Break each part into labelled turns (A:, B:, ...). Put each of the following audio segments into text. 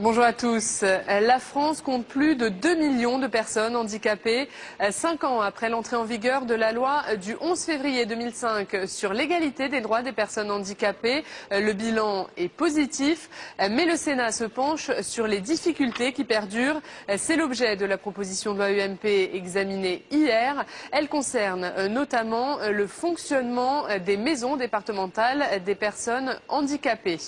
A: Bonjour à tous. La France compte plus de 2 millions de personnes handicapées. 5 ans après l'entrée en vigueur de la loi du 11 février 2005 sur l'égalité des droits des personnes handicapées, le bilan est positif, mais le Sénat se penche sur les difficultés qui perdurent. C'est l'objet de la proposition de loi UMP examinée hier. Elle concerne notamment le fonctionnement des maisons départementales des personnes handicapées.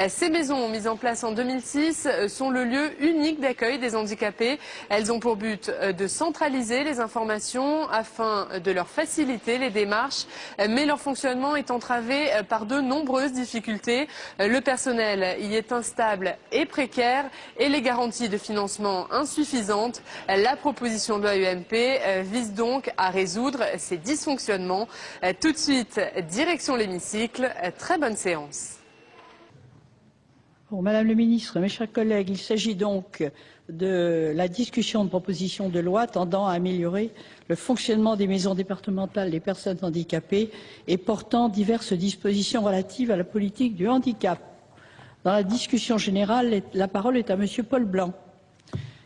A: Ces maisons mises en place en 2006 sont le lieu unique d'accueil des handicapés. Elles ont pour but de centraliser les informations afin de leur faciliter les démarches, mais leur fonctionnement est entravé par de nombreuses difficultés. Le personnel y est instable et précaire et les garanties de financement insuffisantes. La proposition de loi UMP vise donc à résoudre ces dysfonctionnements. Tout de suite, direction l'hémicycle. Très bonne séance.
B: Bon, Madame le Ministre, mes chers collègues, il s'agit donc de la discussion de propositions de loi tendant à améliorer le fonctionnement des maisons départementales des personnes handicapées et portant diverses dispositions relatives à la politique du handicap. Dans la discussion générale, la parole est à Monsieur Paul Blanc,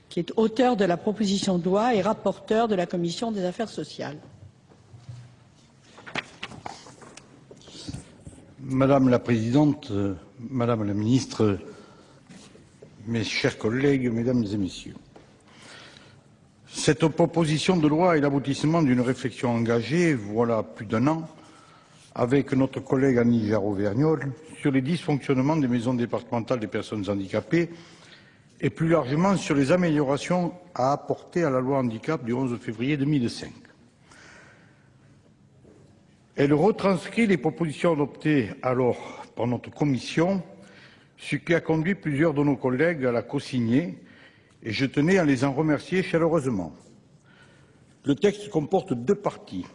B: qui est auteur de la proposition de loi et rapporteur de la Commission des affaires sociales.
C: Madame la Présidente, Madame la Ministre, mes chers collègues, Mesdames et Messieurs, cette proposition de loi est l'aboutissement d'une réflexion engagée, voilà plus d'un an, avec notre collègue Annie Jarraud-Vergnol sur les dysfonctionnements des maisons départementales des personnes handicapées et plus largement sur les améliorations à apporter à la loi handicap du 11 février 2005. Elle retranscrit les propositions adoptées alors par notre commission, ce qui a conduit plusieurs de nos collègues à la co-signer, et je tenais à les en remercier chaleureusement. Le texte comporte deux parties.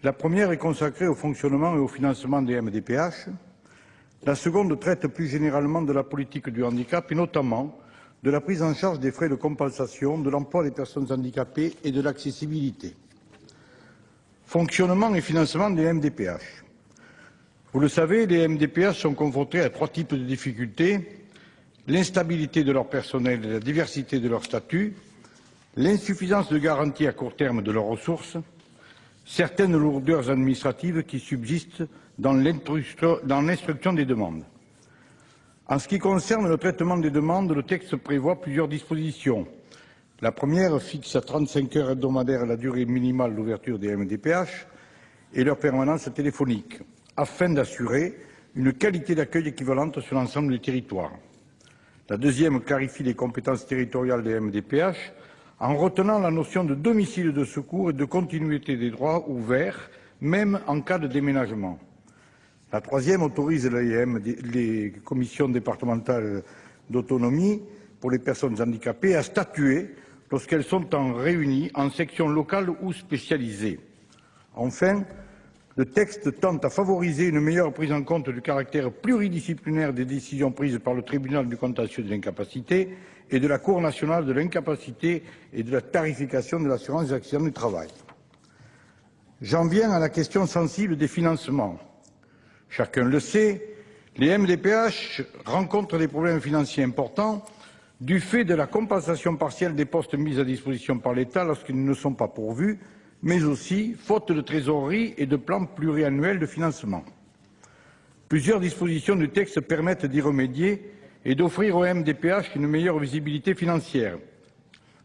C: La première est consacrée au fonctionnement et au financement des MDPH. La seconde traite plus généralement de la politique du handicap et notamment de la prise en charge des frais de compensation, de l'emploi des personnes handicapées et de l'accessibilité. Fonctionnement et financement des MDPH. Vous le savez, les MDPH sont confrontés à trois types de difficultés: l'instabilité de leur personnel et la diversité de leur statut, l'insuffisance de garantie à court terme de leurs ressources, certaines lourdeurs administratives qui subsistent dans l'instruction des demandes. En ce qui concerne le traitement des demandes, le texte prévoit plusieurs dispositions. La première fixe à 35 heures hebdomadaires la durée minimale d'ouverture des MDPH et leur permanence téléphonique, afin d'assurer une qualité d'accueil équivalente sur l'ensemble du territoire. La deuxième clarifie les compétences territoriales des MDPH en retenant la notion de domicile de secours et de continuité des droits ouverts, même en cas de déménagement. La troisième autorise les commissions départementales d'autonomie pour les personnes handicapées à statuer lorsqu'elles sont réunies en sections locales ou spécialisées. Enfin, le texte tente à favoriser une meilleure prise en compte du caractère pluridisciplinaire des décisions prises par le tribunal du contentieux de l'incapacité et de la Cour nationale de l'incapacité et de la tarification de l'assurance des accidents du travail. J'en viens à la question sensible des financements. Chacun le sait, les MDPH rencontrent des problèmes financiers importants du fait de la compensation partielle des postes mis à disposition par l'État lorsqu'ils ne sont pas pourvus, mais aussi faute de trésorerie et de plans pluriannuels de financement. Plusieurs dispositions du texte permettent d'y remédier et d'offrir aux MDPH une meilleure visibilité financière.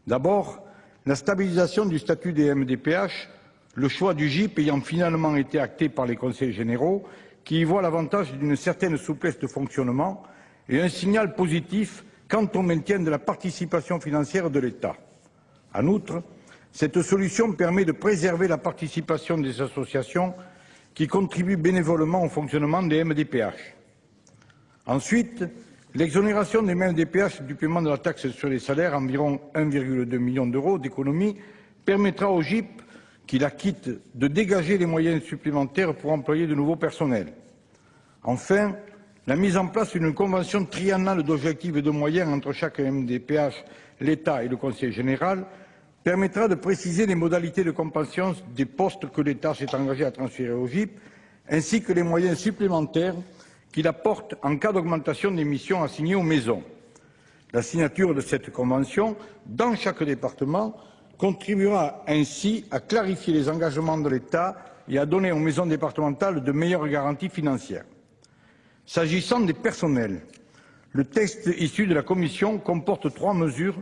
C: D'abord, la stabilisation du statut des MDPH, le choix du GIP ayant finalement été acté par les conseils généraux, qui y voient l'avantage d'une certaine souplesse de fonctionnement et un signal positif quant au maintien de la participation financière de l'État. En outre, cette solution permet de préserver la participation des associations qui contribuent bénévolement au fonctionnement des MDPH. Ensuite, l'exonération des MDPH du paiement de la taxe sur les salaires, environ 1,2 million d'euros d'économie, permettra au GIP qui l'acquitte de dégager les moyens supplémentaires pour employer de nouveaux personnels. Enfin, la mise en place d'une convention triennale d'objectifs et de moyens entre chaque MDPH, l'État et le Conseil général permettra de préciser les modalités de compensation des postes que l'État s'est engagé à transférer au GIP, ainsi que les moyens supplémentaires qu'il apporte en cas d'augmentation des missions assignées aux maisons. La signature de cette convention dans chaque département contribuera ainsi à clarifier les engagements de l'État et à donner aux maisons départementales de meilleures garanties financières. S'agissant des personnels, le texte issu de la Commission comporte 3 mesures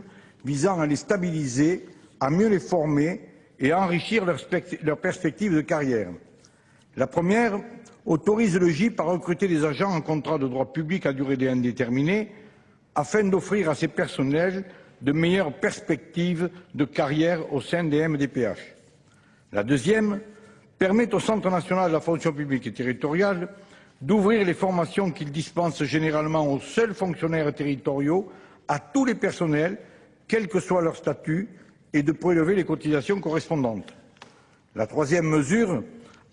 C: visant à les stabiliser, à mieux les former et à enrichir leurs perspectives de carrière. La première autorise le GIP à recruter des agents en contrat de droit public à durée indéterminée afin d'offrir à ces personnels de meilleures perspectives de carrière au sein des MDPH. La deuxième permet au Centre national de la fonction publique et territoriale d'ouvrir les formations qu'il dispense généralement aux seuls fonctionnaires territoriaux à tous les personnels, quel que soit leur statut, et de prélever les cotisations correspondantes. La troisième mesure,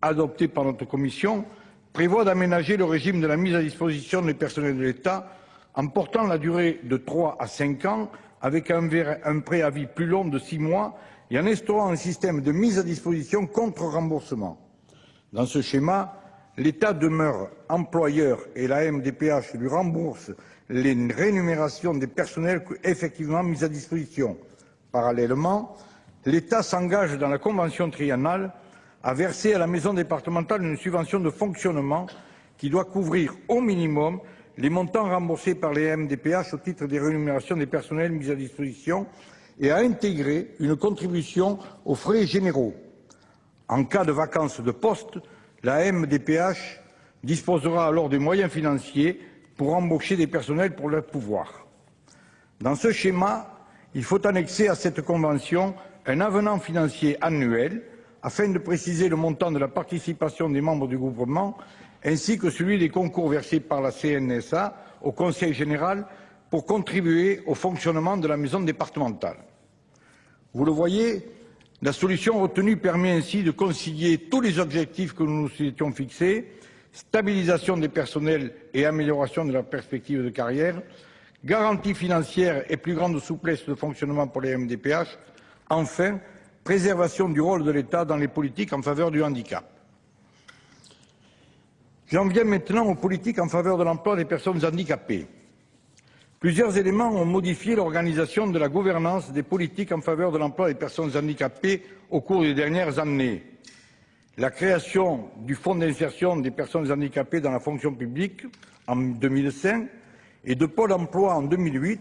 C: adoptée par notre commission, prévoit d'aménager le régime de la mise à disposition des personnels de l'État en portant la durée de 3 à 5 ans avec un préavis plus long de 6 mois et en instaurant un système de mise à disposition contre remboursement. Dans ce schéma, l'État demeure employeur et la MDPH lui rembourse les rémunérations des personnels effectivement mis à disposition. Parallèlement, l'État s'engage dans la convention triennale à verser à la maison départementale une subvention de fonctionnement qui doit couvrir au minimum les montants remboursés par les MDPH au titre des rémunérations des personnels mis à disposition et à intégrer une contribution aux frais généraux. En cas de vacance de poste, la MDPH disposera alors des moyens financiers pour embaucher des personnels pour leur pouvoir. Dans ce schéma, il faut annexer à cette convention un avenant financier annuel afin de préciser le montant de la participation des membres du groupement ainsi que celui des concours versés par la CNSA au Conseil général pour contribuer au fonctionnement de la maison départementale. Vous le voyez, la solution retenue permet ainsi de concilier tous les objectifs que nous nous étions fixés, stabilisation des personnels et amélioration de leurs perspectives de carrière, garantie financière et plus grande souplesse de fonctionnement pour les MDPH, enfin, préservation du rôle de l'État dans les politiques en faveur du handicap. J'en viens maintenant aux politiques en faveur de l'emploi des personnes handicapées. Plusieurs éléments ont modifié l'organisation de la gouvernance des politiques en faveur de l'emploi des personnes handicapées au cours des dernières années. La création du Fonds d'insertion des personnes handicapées dans la fonction publique en 2005 et de Pôle emploi en 2008,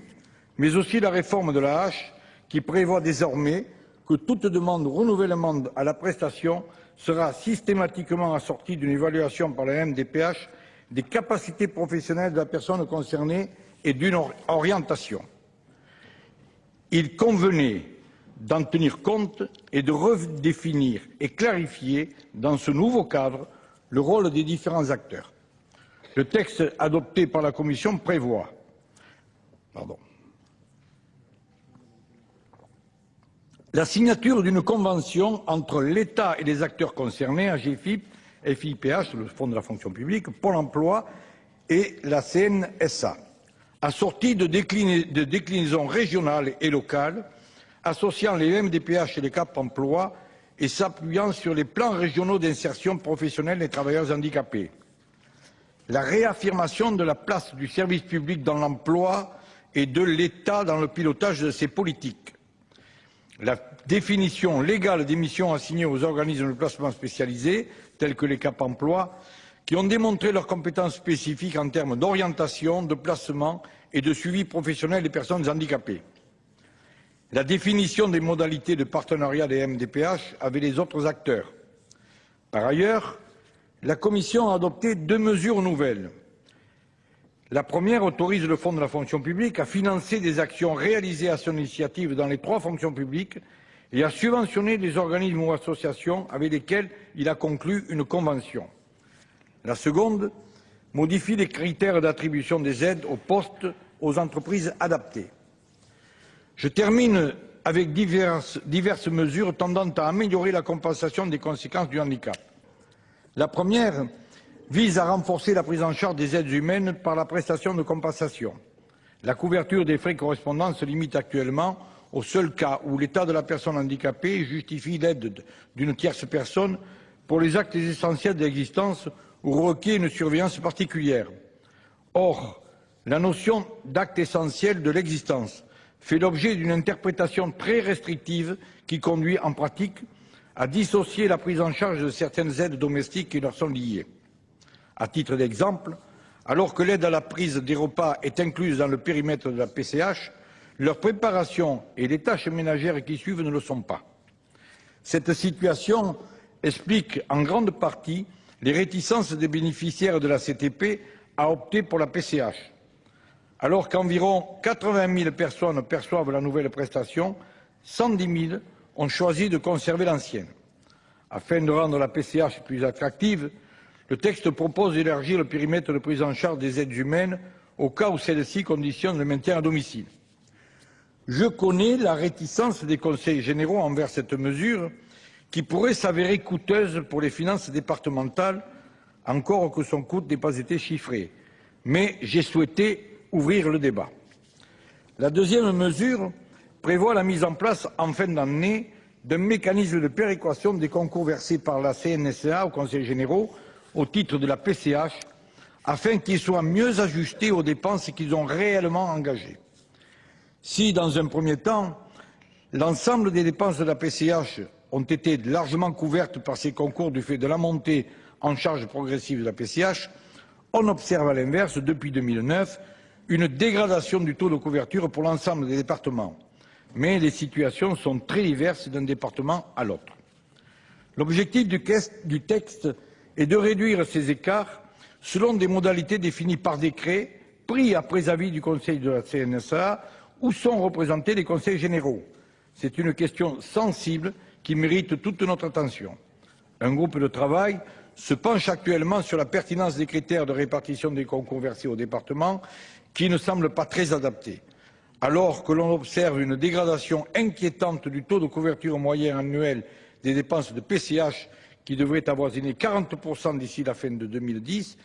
C: mais aussi la réforme de la hache qui prévoit désormais que toute demande de renouvellement à la prestation sera systématiquement assortie d'une évaluation par la MDPH des capacités professionnelles de la personne concernée et d'une orientation. Il convenait d'en tenir compte et de redéfinir et clarifier dans ce nouveau cadre le rôle des différents acteurs. Le texte adopté par la Commission prévoit la signature d'une convention entre l'État et les acteurs concernés, AGEFIP, FIPH, le Fonds de la fonction publique, Pôle emploi et la CNSA, assortie de déclinaisons régionales et locales, associant les MDPH et les Cap emploi et s'appuyant sur les plans régionaux d'insertion professionnelle des travailleurs handicapés. La réaffirmation de la place du service public dans l'emploi et de l'État dans le pilotage de ces politiques. La définition légale des missions assignées aux organismes de placement spécialisés, tels que les Cap emploi, qui ont démontré leurs compétences spécifiques en termes d'orientation, de placement et de suivi professionnel des personnes handicapées. La définition des modalités de partenariat des MDPH avec les autres acteurs. Par ailleurs, la Commission a adopté 2 mesures nouvelles. La première autorise le Fonds de la fonction publique à financer des actions réalisées à son initiative dans les 3 fonctions publiques et à subventionner des organismes ou associations avec lesquels il a conclu une convention. La seconde modifie les critères d'attribution des aides aux postes aux entreprises adaptées. Je termine avec diverses mesures tendant à améliorer la compensation des conséquences du handicap. La première vise à renforcer la prise en charge des aides humaines par la prestation de compensation. La couverture des frais correspondants se limite actuellement au seul cas où l'état de la personne handicapée justifie l'aide d'une tierce personne pour les actes essentiels de l'existence ou requiert une surveillance particulière. Or, la notion d'acte essentiel de l'existence fait l'objet d'une interprétation très restrictive qui conduit en pratique à dissocier la prise en charge de certaines aides domestiques qui leur sont liées. À titre d'exemple, alors que l'aide à la prise des repas est incluse dans le périmètre de la PCH, leur préparation et les tâches ménagères qui suivent ne le sont pas. Cette situation explique en grande partie les réticences des bénéficiaires de la CTP à opter pour la PCH. Alors qu'environ 80 000 personnes perçoivent la nouvelle prestation, 110 000 ont choisi de conserver l'ancienne. Afin de rendre la PCH plus attractive, le texte propose d'élargir le périmètre de prise en charge des aides humaines au cas où celles-ci conditionnent le maintien à domicile. Je connais la réticence des conseils généraux envers cette mesure qui pourrait s'avérer coûteuse pour les finances départementales, encore que son coût n'ait pas été chiffré. Mais j'ai souhaité ouvrir le débat. La deuxième mesure prévoit la mise en place en fin d'année d'un mécanisme de péréquation des concours versés par la CNSA aux conseils généraux au titre de la PCH afin qu'ils soient mieux ajustés aux dépenses qu'ils ont réellement engagées. Si, dans un premier temps, l'ensemble des dépenses de la PCH ont été largement couvertes par ces concours du fait de la montée en charge progressive de la PCH, on observe à l'inverse, depuis 2009, une dégradation du taux de couverture pour l'ensemble des départements. Mais les situations sont très diverses d'un département à l'autre. L'objectif du texte est de réduire ces écarts selon des modalités définies par décret, pris après avis du Conseil de la CNSA, où sont représentés les conseils généraux. C'est une question sensible qui mérite toute notre attention. Un groupe de travail se penche actuellement sur la pertinence des critères de répartition des concours versés aux départements qui ne semblent pas très adaptés. Alors que l'on observe une dégradation inquiétante du taux de couverture moyen annuel des dépenses de PCH qui devrait avoisiner 40% d'ici la fin de 2010,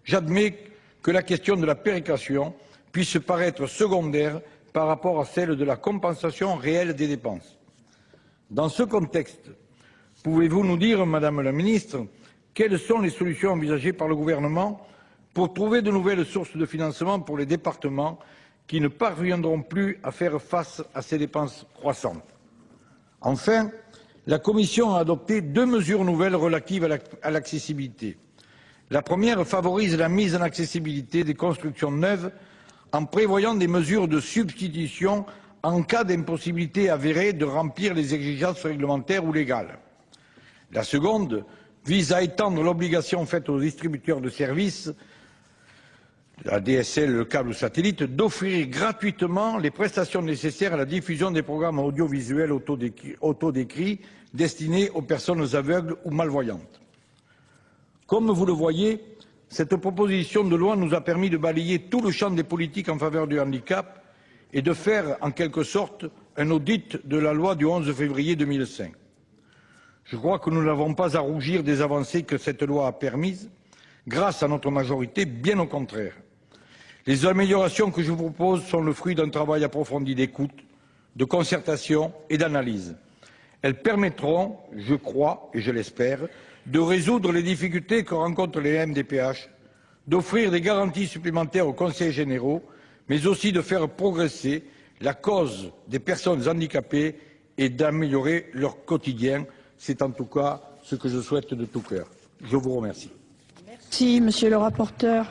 C: j'admets que la question de la péréquation puisse paraître secondaire par rapport à celle de la compensation réelle des dépenses. Dans ce contexte, pouvez-vous nous dire, Madame la Ministre, quelles sont les solutions envisagées par le gouvernement pour trouver de nouvelles sources de financement pour les départements qui ne parviendront plus à faire face à ces dépenses croissantes? Enfin, la Commission a adopté 2 mesures nouvelles relatives à l'accessibilité. La première favorise la mise en accessibilité des constructions neuves en prévoyant des mesures de substitution en cas d'impossibilité avérée de remplir les exigences réglementaires ou légales. La seconde vise à étendre l'obligation faite aux distributeurs de services, la DSL, le câble ou satellite, d'offrir gratuitement les prestations nécessaires à la diffusion des programmes audiovisuels autodécrits destinés aux personnes aveugles ou malvoyantes. Comme vous le voyez, cette proposition de loi nous a permis de balayer tout le champ des politiques en faveur du handicap et de faire, en quelque sorte, un audit de la loi du 11 février 2005. Je crois que nous n'avons pas à rougir des avancées que cette loi a permises, grâce à notre majorité, bien au contraire. Les améliorations que je vous propose sont le fruit d'un travail approfondi d'écoute, de concertation et d'analyse. Elles permettront, je crois et je l'espère, de résoudre les difficultés que rencontrent les MDPH, d'offrir des garanties supplémentaires aux conseils généraux, mais aussi de faire progresser la cause des personnes handicapées et d'améliorer leur quotidien. C'est en tout cas ce que je souhaite de tout cœur. Je vous remercie.
B: Merci, Monsieur le rapporteur.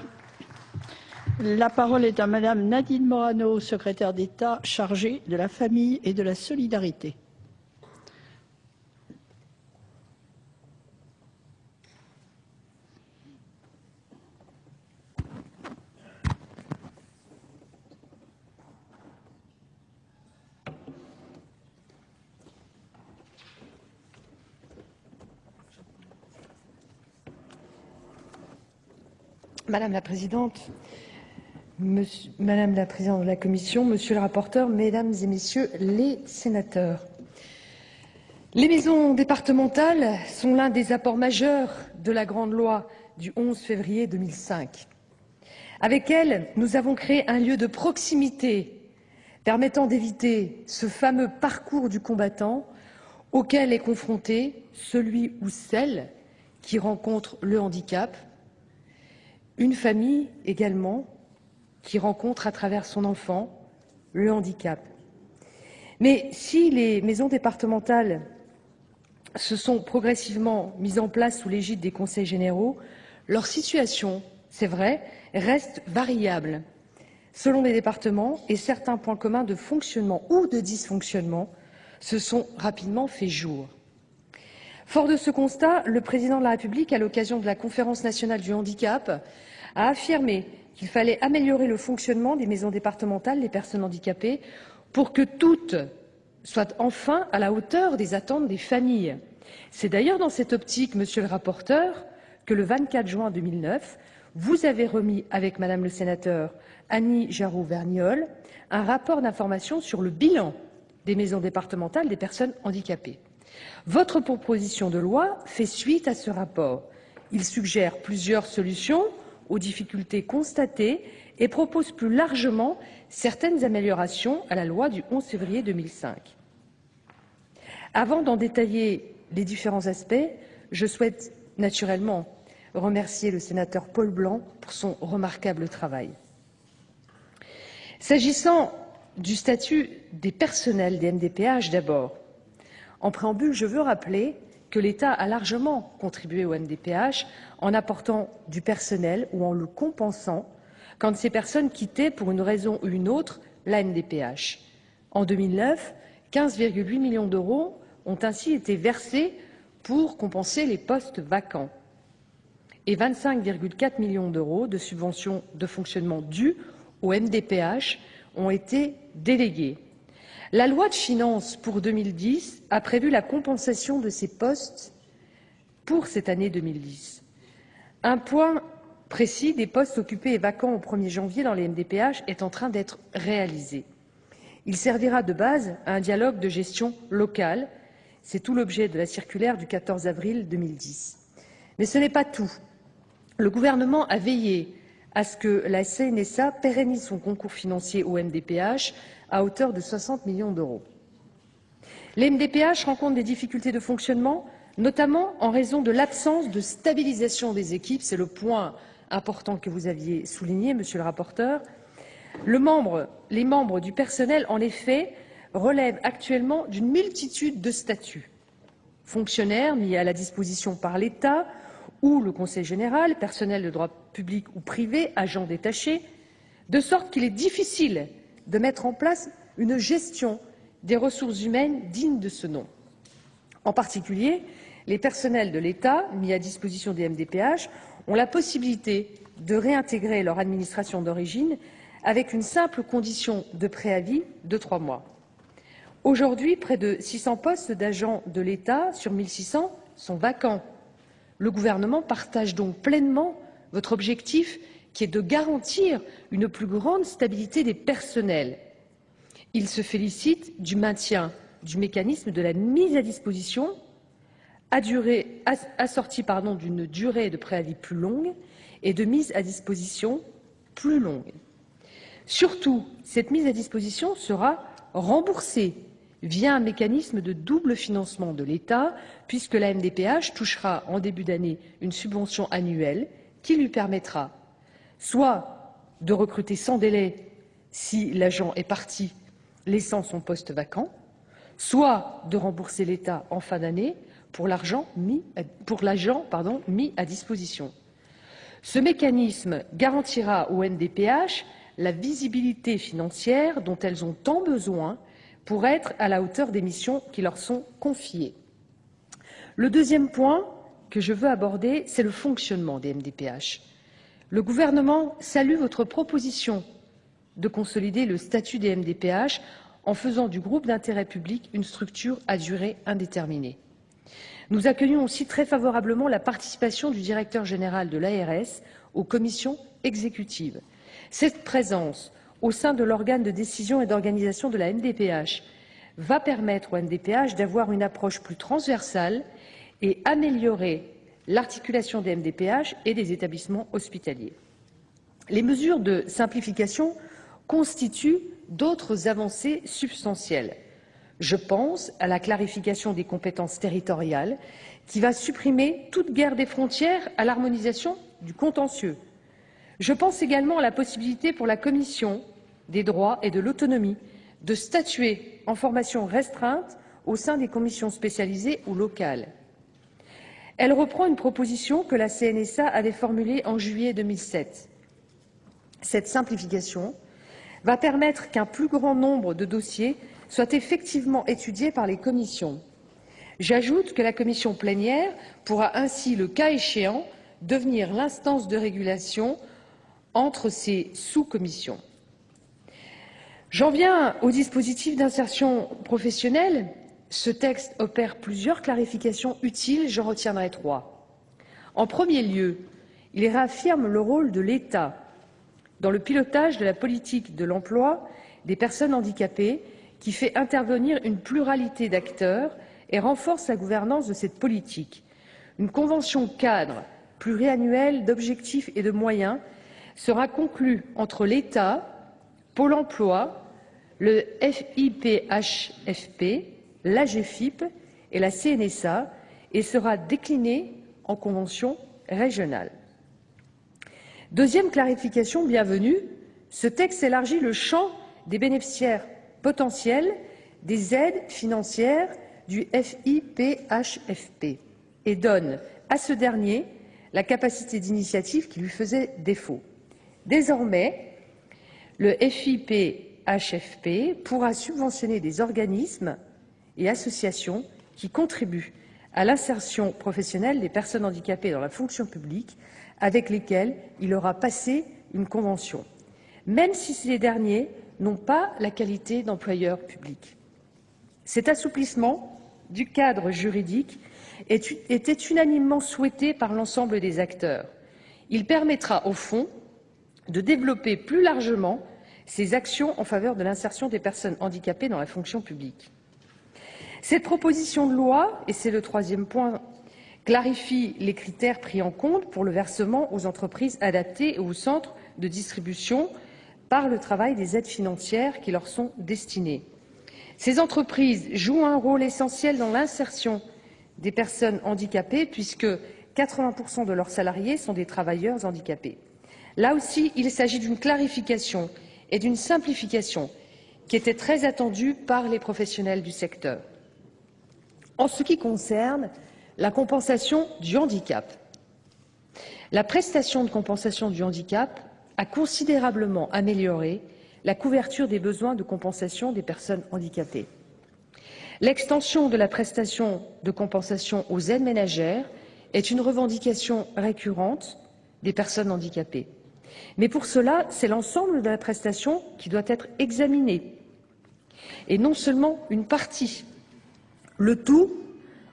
B: La parole est à Madame Nadine Morano, secrétaire d'État chargée de la famille et de la solidarité.
D: Madame la Présidente, Madame la Présidente de la Commission, Monsieur le rapporteur, Mesdames et Messieurs les sénateurs. Les maisons départementales sont l'un des apports majeurs de la grande loi du 11 février 2005. Avec elles, nous avons créé un lieu de proximité, permettant d'éviter ce fameux parcours du combattant auquel est confronté celui ou celle qui rencontre le handicap, une famille également qui rencontre à travers son enfant le handicap. Mais si les maisons départementales se sont progressivement mises en place sous l'égide des conseils généraux, leur situation, c'est vrai, reste variable selon les départements et certains points communs de fonctionnement ou de dysfonctionnement se sont rapidement fait jour. Fort de ce constat, le président de la République, à l'occasion de la Conférence nationale du handicap, a affirmé qu'il fallait améliorer le fonctionnement des maisons départementales des personnes handicapées pour que toutes soient enfin à la hauteur des attentes des familles. C'est d'ailleurs dans cette optique, monsieur le rapporteur, que le 24 juin 2009, vous avez remis avec madame le sénateur Annie Jarot-Vergniol un rapport d'information sur le bilan des maisons départementales des personnes handicapées. Votre proposition de loi fait suite à ce rapport. Il suggère plusieurs solutions aux difficultés constatées et propose plus largement certaines améliorations à la loi du 11 février 2005. Avant d'en détailler les différents aspects, je souhaite naturellement remercier le sénateur Paul Blanc pour son remarquable travail. S'agissant du statut des personnels des MDPH d'abord, en préambule, je veux rappeler que l'État a largement contribué aux MDPH en apportant du personnel ou en le compensant quand ces personnes quittaient pour une raison ou une autre la MDPH. En 2009, 15,8 millions d'euros ont ainsi été versés pour compenser les postes vacants et 25,4 millions d'euros de subventions de fonctionnement dues aux MDPH ont été délégués. La loi de finances pour 2010 a prévu la compensation de ces postes pour cette année 2010. Un point précis des postes occupés et vacants au 1er janvier dans les MDPH est en train d'être réalisé. Il servira de base à un dialogue de gestion locale. C'est tout l'objet de la circulaire du 14 avril 2010. Mais ce n'est pas tout. Le gouvernement a veillé à ce que la CNSA pérennise son concours financier au MDPH à hauteur de 60 millions d'euros. Les MDPH rencontrent des difficultés de fonctionnement, notamment en raison de l'absence de stabilisation des équipes. C'est le point important que vous aviez souligné, monsieur le rapporteur. Les membres du personnel, en effet, relèvent actuellement d'une multitude de statuts. Fonctionnaires mis à la disposition par l'État ou le Conseil général, personnel de droit public ou privé, agents détachés, de sorte qu'il est difficile de mettre en place une gestion des ressources humaines digne de ce nom. En particulier, les personnels de l'État mis à disposition des MDPH ont la possibilité de réintégrer leur administration d'origine avec une simple condition de préavis de 3 mois. Aujourd'hui, près de 600 postes d'agents de l'État sur 1600 sont vacants. Le gouvernement partage donc pleinement votre objectif qui est de garantir une plus grande stabilité des personnels. Il se félicite du maintien du mécanisme de la mise à disposition assortie d'une durée de préavis plus longue et de mise à disposition plus longue. Surtout, cette mise à disposition sera remboursée via un mécanisme de double financement de l'État, puisque la MDPH touchera en début d'année une subvention annuelle qui lui permettra soit de recruter sans délai si l'agent est parti, laissant son poste vacant, soit de rembourser l'État en fin d'année pour l'agent mis à disposition. Ce mécanisme garantira aux MDPH la visibilité financière dont elles ont tant besoin pour être à la hauteur des missions qui leur sont confiées. Le deuxième point que je veux aborder, c'est le fonctionnement des MDPH. Le gouvernement salue votre proposition de consolider le statut des MDPH en faisant du groupe d'intérêt public une structure à durée indéterminée. Nous accueillons aussi très favorablement la participation du directeur général de l'ARS aux commissions exécutives. Cette présence au sein de l'organe de décision et d'organisation de la MDPH va permettre aux MDPH d'avoir une approche plus transversale et améliorer l'articulation des MDPH et des établissements hospitaliers. Les mesures de simplification constituent d'autres avancées substantielles. Je pense à la clarification des compétences territoriales qui va supprimer toute guerre des frontières à l'harmonisation du contentieux. Je pense également à la possibilité pour la Commission des droits et de l'autonomie de statuer en formation restreinte au sein des commissions spécialisées ou locales. Elle reprend une proposition que la CNSA avait formulée en juillet 2007. Cette simplification va permettre qu'un plus grand nombre de dossiers soient effectivement étudiés par les commissions. J'ajoute que la commission plénière pourra ainsi, le cas échéant, devenir l'instance de régulation entre ces sous-commissions. J'en viens au dispositif d'insertion professionnelle. Ce texte opère plusieurs clarifications utiles, j'en retiendrai 3. En premier lieu, il réaffirme le rôle de l'État dans le pilotage de la politique de l'emploi des personnes handicapées, qui fait intervenir une pluralité d'acteurs et renforce la gouvernance de cette politique. Une convention cadre pluriannuelle d'objectifs et de moyens sera conclue entre l'État, Pôle emploi, le FIPHFP, l'AGEFIP et la CNSA et sera déclinée en convention régionale. Deuxième clarification bienvenue, ce texte élargit le champ des bénéficiaires potentiels des aides financières du FIPHFP et donne à ce dernier la capacité d'initiative qui lui faisait défaut. Désormais, le FIPHFP pourra subventionner des organismes et associations qui contribuent à l'insertion professionnelle des personnes handicapées dans la fonction publique avec lesquelles il aura passé une convention, même si ces derniers n'ont pas la qualité d'employeur public. Cet assouplissement du cadre juridique était unanimement souhaité par l'ensemble des acteurs. Il permettra, au fond, de développer plus largement ces actions en faveur de l'insertion des personnes handicapées dans la fonction publique. Cette proposition de loi, et c'est le troisième point, clarifie les critères pris en compte pour le versement aux entreprises adaptées et aux centres de distribution par le travail des aides financières qui leur sont destinées. Ces entreprises jouent un rôle essentiel dans l'insertion des personnes handicapées puisque 80% de leurs salariés sont des travailleurs handicapés. Là aussi, il s'agit d'une clarification et d'une simplification qui étaient très attendues par les professionnels du secteur. En ce qui concerne la compensation du handicap, la prestation de compensation du handicap a considérablement amélioré la couverture des besoins de compensation des personnes handicapées. L'extension de la prestation de compensation aux aides ménagères est une revendication récurrente des personnes handicapées. Mais pour cela, c'est l'ensemble de la prestation qui doit être examiné, et non seulement une partie. Le tout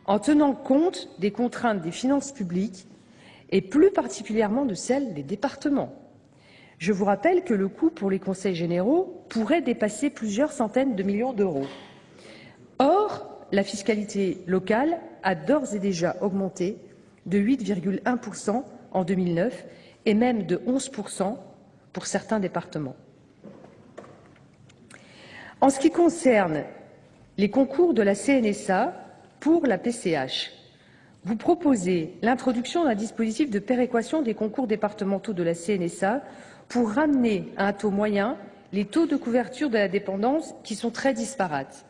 D: en tenant compte des contraintes des finances publiques et plus particulièrement de celles des départements. Je vous rappelle que le coût pour les conseils généraux pourrait dépasser plusieurs centaines de millions d'euros. Or, la fiscalité locale a d'ores et déjà augmenté de 8,1% en 2009 et même de 11% pour certains départements. En ce qui concerne les concours de la CNSA pour la PCH, vous proposez l'introduction d'un dispositif de péréquation des concours départementaux de la CNSA pour ramener à un taux moyen les taux de couverture de la dépendance qui sont très disparates.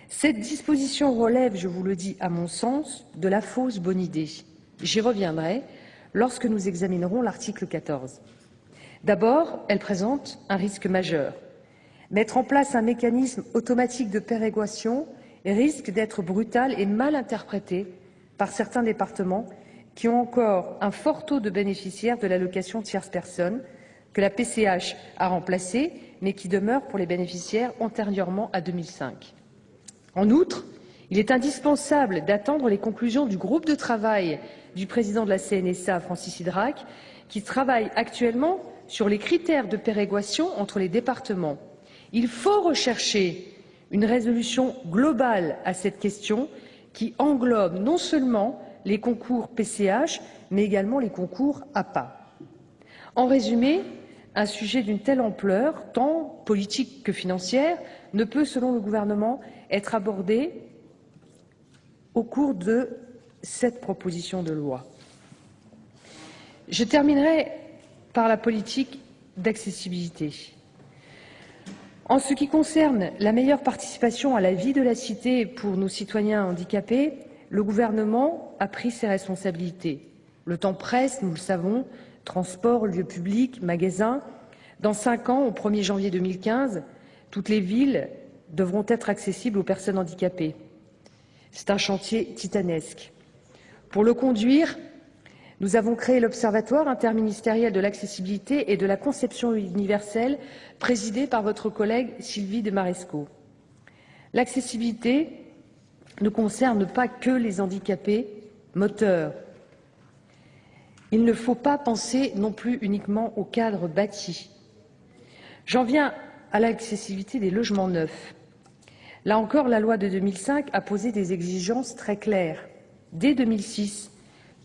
D: Cette disposition relève, je vous le dis, à mon sens, de la fausse bonne idée. J'y reviendrai lorsque nous examinerons l'article 14. D'abord, elle présente un risque majeur. Mettre en place un mécanisme automatique de péréquation risque d'être brutal et mal interprété par certains départements qui ont encore un fort taux de bénéficiaires de l'allocation tierce personne que la PCH a remplacé, mais qui demeure pour les bénéficiaires antérieurement à 2005. En outre, il est indispensable d'attendre les conclusions du groupe de travail du président de la CNSA, Francis Hydrac, qui travaille actuellement sur les critères de péréquation entre les départements. Il faut rechercher une résolution globale à cette question qui englobe non seulement les concours PCH, mais également les concours APA. En résumé, un sujet d'une telle ampleur, tant politique que financière, ne peut, selon le gouvernement, être abordé au cours de cette proposition de loi. Je terminerai par la politique d'accessibilité. En ce qui concerne la meilleure participation à la vie de la cité pour nos citoyens handicapés, le gouvernement a pris ses responsabilités. Le temps presse, nous le savons, transport, lieux publics, magasins. Dans 5 ans, au 1er janvier 2015, toutes les villes devront être accessibles aux personnes handicapées. C'est un chantier titanesque. Pour le conduire, nous avons créé l'Observatoire interministériel de l'accessibilité et de la conception universelle, présidé par votre collègue Sylvie de Marescot. L'accessibilité ne concerne pas que les handicapés moteurs. Il ne faut pas penser non plus uniquement au cadre bâti. J'en viens à l'accessibilité des logements neufs. Là encore, la loi de 2005 a posé des exigences très claires. Dès 2006,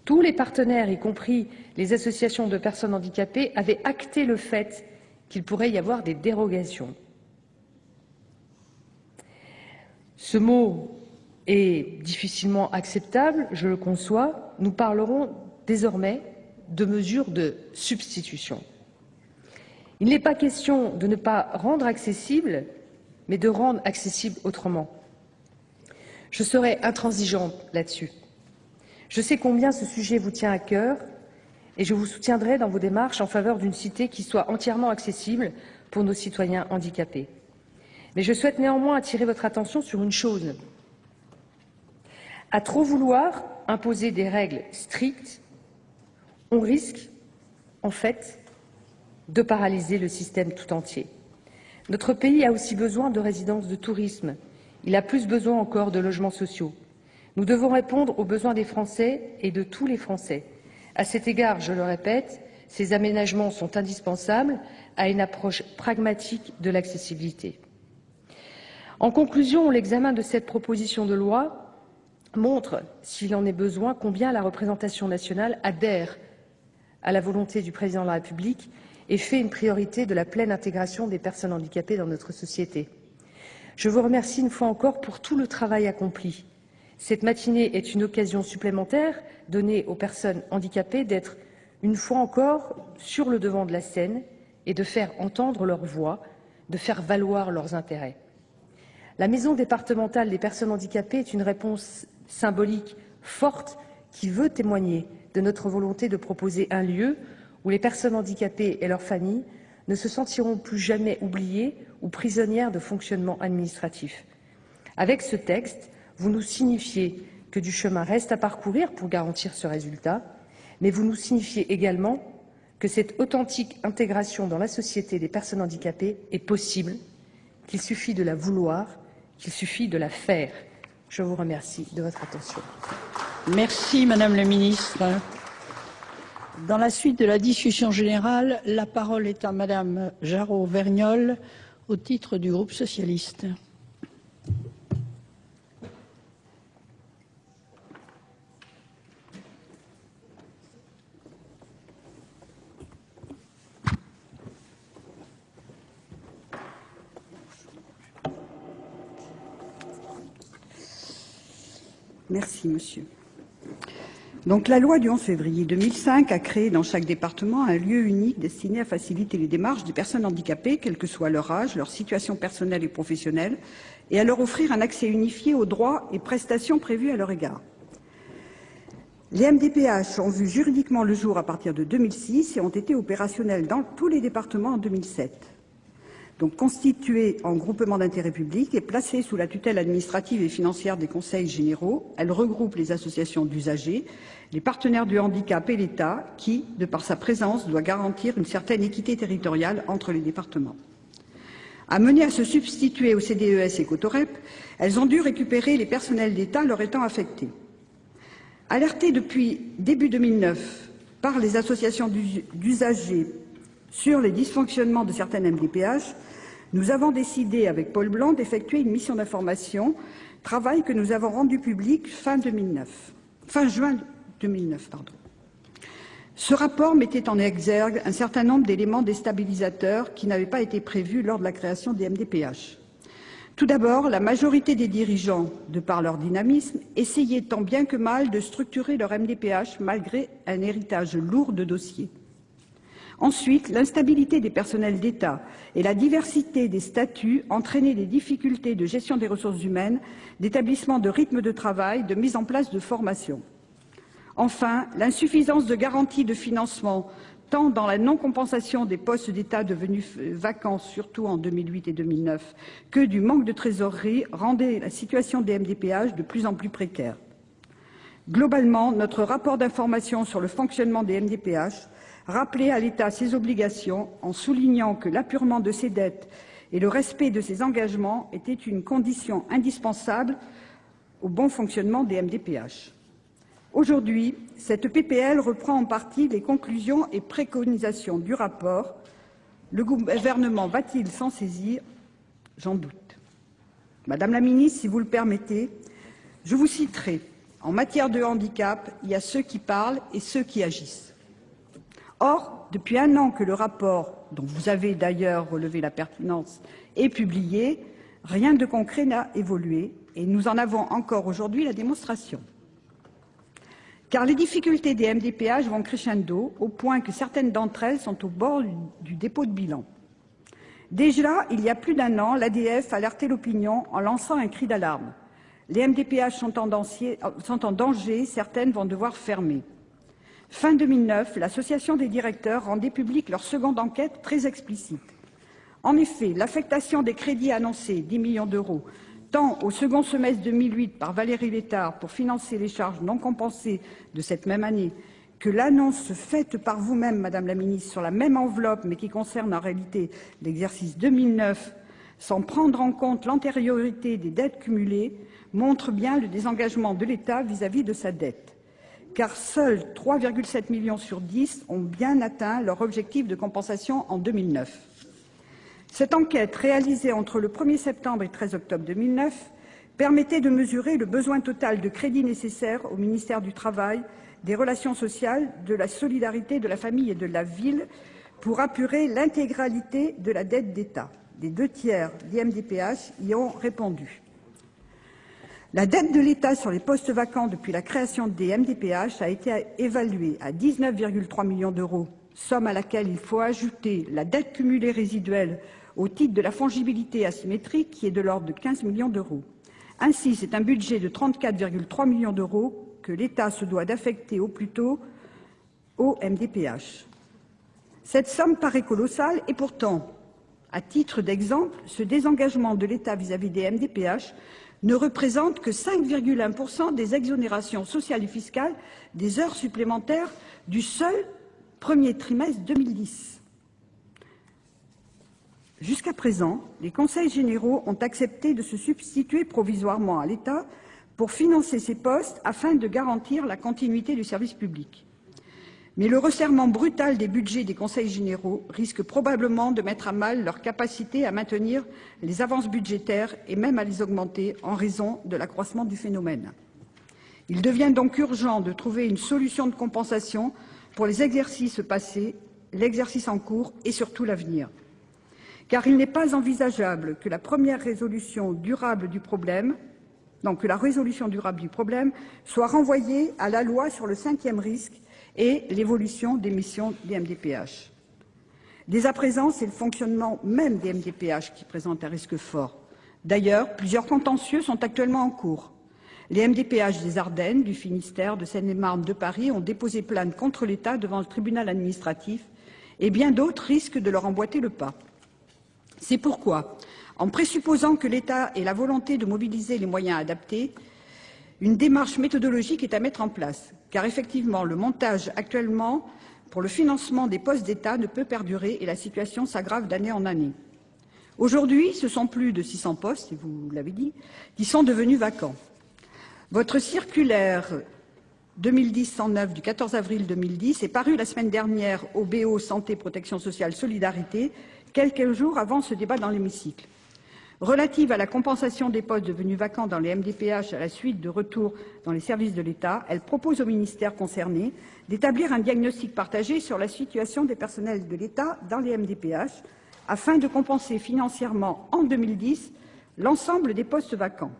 D: tous les partenaires, y compris les associations de personnes handicapées, avaient acté le fait qu'il pourrait y avoir des dérogations. Ce mot est difficilement acceptable, je le conçois. Nous parlerons désormais de mesures de substitution. Il n'est pas question de ne pas rendre accessible, mais de rendre accessible autrement. Je serai intransigeante là-dessus. Je sais combien ce sujet vous tient à cœur et je vous soutiendrai dans vos démarches en faveur d'une cité qui soit entièrement accessible pour nos citoyens handicapés. Mais je souhaite néanmoins attirer votre attention sur une chose. À trop vouloir imposer des règles strictes, on risque, en fait, de paralyser le système tout entier. Notre pays a aussi besoin de résidences de tourisme. Il a plus besoin encore de logements sociaux. Nous devons répondre aux besoins des Français et de tous les Français. À cet égard, je le répète, ces aménagements sont indispensables à une approche pragmatique de l'accessibilité. En conclusion, l'examen de cette proposition de loi montre, s'il en est besoin, combien la représentation nationale adhère à la volonté du Président de la République et fait une priorité de la pleine intégration des personnes handicapées dans notre société. Je vous remercie une fois encore pour tout le travail accompli. Cette matinée est une occasion supplémentaire donnée aux personnes handicapées d'être une fois encore sur le devant de la scène et de faire entendre leur voix, de faire valoir leurs intérêts. La Maison départementale des personnes handicapées est une réponse symbolique forte qui veut témoigner de notre volonté de proposer un lieu où les personnes handicapées et leurs familles ne se sentiront plus jamais oubliées ou prisonnières de fonctionnement administratif. Avec ce texte, vous nous signifiez que du chemin reste à parcourir pour garantir ce résultat, mais vous nous signifiez également que cette authentique intégration dans la société des personnes handicapées est possible, qu'il suffit de la vouloir, qu'il suffit de la faire. Je vous remercie de votre attention.
B: Merci, Madame la Ministre. Dans la suite de la discussion générale, la parole est à Madame Jarot-Vergnol, au titre du groupe socialiste.
E: Merci, monsieur. Donc, la loi du 11 février 2005 a créé dans chaque département un lieu unique destiné à faciliter les démarches des personnes handicapées, quel que soit leur âge, leur situation personnelle et professionnelle, et à leur offrir un accès unifié aux droits et prestations prévus à leur égard. Les MDPH ont vu juridiquement le jour à partir de 2006 et ont été opérationnels dans tous les départements en 2007. Donc constituées en groupement d'intérêt public et placées sous la tutelle administrative et financière des conseils généraux, elles regroupent les associations d'usagers, les partenaires du handicap et l'État qui, de par sa présence, doit garantir une certaine équité territoriale entre les départements. Amenées à se substituer au CDES et Cotorep, elles ont dû récupérer les personnels d'État leur étant affectés. Alertées depuis début 2009 par les associations d'usagers sur les dysfonctionnements de certaines MDPH, nous avons décidé avec Paul Blanc d'effectuer une mission d'information, travail que nous avons rendu public fin juin 2009. Ce rapport mettait en exergue un certain nombre d'éléments déstabilisateurs qui n'avaient pas été prévus lors de la création des MDPH. Tout d'abord, la majorité des dirigeants, de par leur dynamisme, essayaient tant bien que mal de structurer leur MDPH malgré un héritage lourd de dossiers. Ensuite, l'instabilité des personnels d'État et la diversité des statuts entraînaient des difficultés de gestion des ressources humaines, d'établissement de rythme de travail, de mise en place de formation. Enfin, l'insuffisance de garanties de financement, tant dans la non-compensation des postes d'État devenus vacants, surtout en 2008 et 2009, que du manque de trésorerie, rendait la situation des MDPH de plus en plus précaire. Globalement, notre rapport d'information sur le fonctionnement des MDPH rappelait à l'État ses obligations en soulignant que l'apurement de ses dettes et le respect de ses engagements étaient une condition indispensable au bon fonctionnement des MDPH. Aujourd'hui, cette PPL reprend en partie les conclusions et préconisations du rapport. Le gouvernement va-t-il s'en saisir? J'en doute. Madame la ministre, si vous le permettez, je vous citerai. En matière de handicap, il y a ceux qui parlent et ceux qui agissent. Or, depuis un an que le rapport, dont vous avez d'ailleurs relevé la pertinence, est publié, rien de concret n'a évolué et nous en avons encore aujourd'hui la démonstration. Car les difficultés des MDPH vont crescendo au point que certaines d'entre elles sont au bord du dépôt de bilan. Déjà, il y a plus d'un an, l'ADF alertait l'opinion en lançant un cri d'alarme. Les MDPH sont en danger, certaines vont devoir fermer. Fin 2009, l'Association des directeurs rendait publique leur seconde enquête très explicite. En effet, l'affectation des crédits annoncés, 10 millions d'euros, tant au second semestre 2008 par Valérie Létard pour financer les charges non compensées de cette même année, que l'annonce faite par vous-même, Madame la Ministre, sur la même enveloppe, mais qui concerne en réalité l'exercice 2009, sans prendre en compte l'antériorité des dettes cumulées, montre bien le désengagement de l'État vis-à-vis de sa dette. Car seuls 3,7 millions sur 10 ont bien atteint leur objectif de compensation en 2009. Cette enquête, réalisée entre le 1er septembre et le 13 octobre 2009, permettait de mesurer le besoin total de crédits nécessaires au ministère du Travail, des Relations sociales, de la solidarité, de la famille et de la ville pour apurer l'intégralité de la dette d'État. Les 2/3 des MDPH y ont répondu. La dette de l'État sur les postes vacants depuis la création des MDPH a été évaluée à 19,3 millions d'euros, somme à laquelle il faut ajouter la dette cumulée résiduelle au titre de la fongibilité asymétrique qui est de l'ordre de 15 millions d'euros. Ainsi, c'est un budget de 34,3 millions d'euros que l'État se doit d'affecter au plus tôt aux MDPH. Cette somme paraît colossale et pourtant, à titre d'exemple, ce désengagement de l'État vis-à-vis des MDPH ne représente que 5,1% des exonérations sociales et fiscales des heures supplémentaires du seul premier trimestre 2010. Jusqu'à présent, les conseils généraux ont accepté de se substituer provisoirement à l'État pour financer ces postes afin de garantir la continuité du service public. Mais le resserrement brutal des budgets des conseils généraux risque probablement de mettre à mal leur capacité à maintenir les avances budgétaires et même à les augmenter en raison de l'accroissement du phénomène. Il devient donc urgent de trouver une solution de compensation pour les exercices passés, l'exercice en cours et surtout l'avenir. Car il n'est pas envisageable que la résolution durable du problème soit renvoyée à la loi sur le 5e risque et l'évolution des missions des MDPH. Dès à présent, c'est le fonctionnement même des MDPH qui présente un risque fort. D'ailleurs, plusieurs contentieux sont actuellement en cours. Les MDPH des Ardennes, du Finistère, de Seine-et-Marne, de Paris ont déposé plainte contre l'État devant le tribunal administratif et bien d'autres risquent de leur emboîter le pas. C'est pourquoi, en présupposant que l'État ait la volonté de mobiliser les moyens adaptés, une démarche méthodologique est à mettre en place, car effectivement, le montage actuellement pour le financement des postes d'État ne peut perdurer et la situation s'aggrave d'année en année. Aujourd'hui, ce sont plus de 600 postes, et vous l'avez dit, qui sont devenus vacants. Votre circulaire 2010-109 du 14 avril 2010 est parue la semaine dernière au BO Santé, Protection sociale, Solidarité, quelques jours avant ce débat dans l'hémicycle. Relative à la compensation des postes devenus vacants dans les MDPH à la suite de retour dans les services de l'État, elle propose au ministère concerné d'établir un diagnostic partagé sur la situation des personnels de l'État dans les MDPH afin de compenser financièrement en 2010 l'ensemble des postes vacants.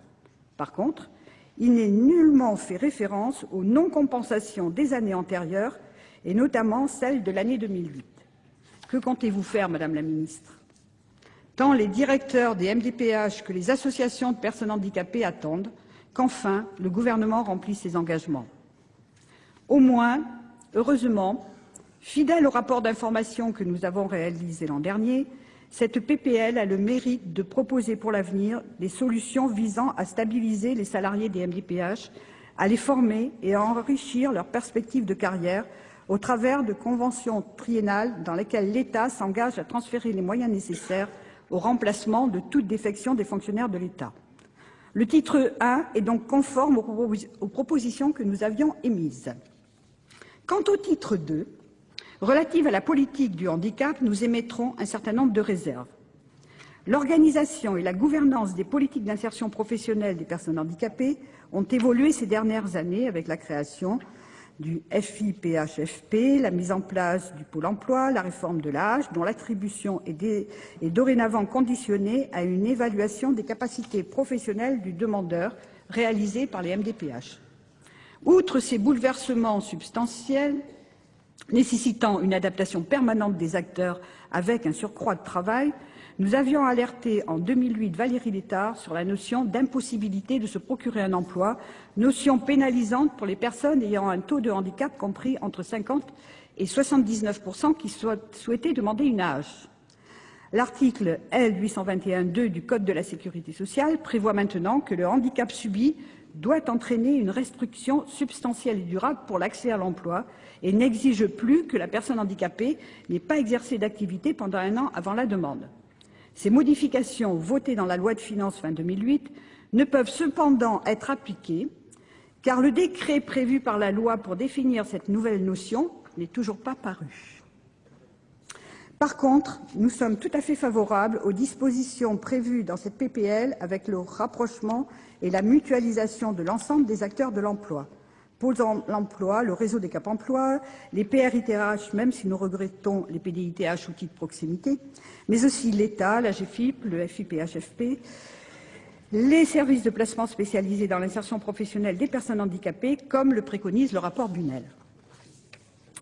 E: Par contre, il n'est nullement fait référence aux non-compensations des années antérieures et notamment celle de l'année 2008. Que comptez-vous faire, Madame la Ministre? Tant les directeurs des MDPH que les associations de personnes handicapées attendent qu'enfin le gouvernement remplisse ses engagements. Au moins, heureusement, fidèle au rapport d'information que nous avons réalisé l'an dernier, cette PPL a le mérite de proposer pour l'avenir des solutions visant à stabiliser les salariés des MDPH, à les former et à enrichir leurs perspectives de carrière au travers de conventions triennales dans lesquelles l'État s'engage à transférer les moyens nécessaires au remplacement de toute défection des fonctionnaires de l'État. Le titre 1 est donc conforme aux propositions que nous avions émises. Quant au titre 2, relative à la politique du handicap, nous émettrons un certain nombre de réserves. L'organisation et la gouvernance des politiques d'insertion professionnelle des personnes handicapées ont évolué ces dernières années avec la création du FIPHFP, la mise en place du Pôle emploi, la réforme de l'âge, dont l'attribution est dorénavant conditionnée à une évaluation des capacités professionnelles du demandeur réalisée par les MDPH. Outre ces bouleversements substantiels, nécessitant une adaptation permanente des acteurs avec un surcroît de travail, nous avions alerté en 2008 Valérie Létard sur la notion d'impossibilité de se procurer un emploi, notion pénalisante pour les personnes ayant un taux de handicap compris entre 50 et 79% qui souhaitaient demander une AH. L'article L. 821-2 du Code de la sécurité sociale prévoit maintenant que le handicap subi doit entraîner une restriction substantielle et durable pour l'accès à l'emploi et n'exige plus que la personne handicapée n'ait pas exercé d'activité pendant 1 an avant la demande. Ces modifications votées dans la loi de finances fin 2008 ne peuvent cependant être appliquées car le décret prévu par la loi pour définir cette nouvelle notion n'est toujours pas paru. Par contre, nous sommes tout à fait favorables aux dispositions prévues dans cette PPL avec le rapprochement et la mutualisation de l'ensemble des acteurs de l'emploi. Pôle emploi, le réseau des Cap Emploi, les PRITH, même si nous regrettons les PDITH outils de proximité, mais aussi l'État, la GFIP, le FIPHFP, les services de placement spécialisés dans l'insertion professionnelle des personnes handicapées, comme le préconise le rapport Bunel.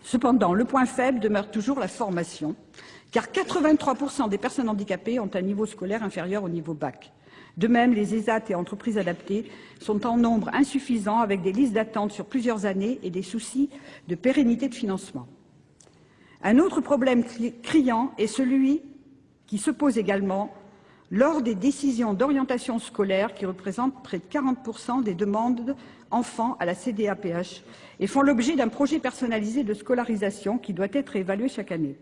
E: Cependant, le point faible demeure toujours la formation, car 83% des personnes handicapées ont un niveau scolaire inférieur au niveau bac. De même, les ESAT et entreprises adaptées sont en nombre insuffisant avec des listes d'attente sur plusieurs années et des soucis de pérennité de financement. Un autre problème criant est celui qui se pose également lors des décisions d'orientation scolaire qui représentent près de 40% des demandes enfants à la CDAPH et font l'objet d'un projet personnalisé de scolarisation qui doit être évalué chaque année.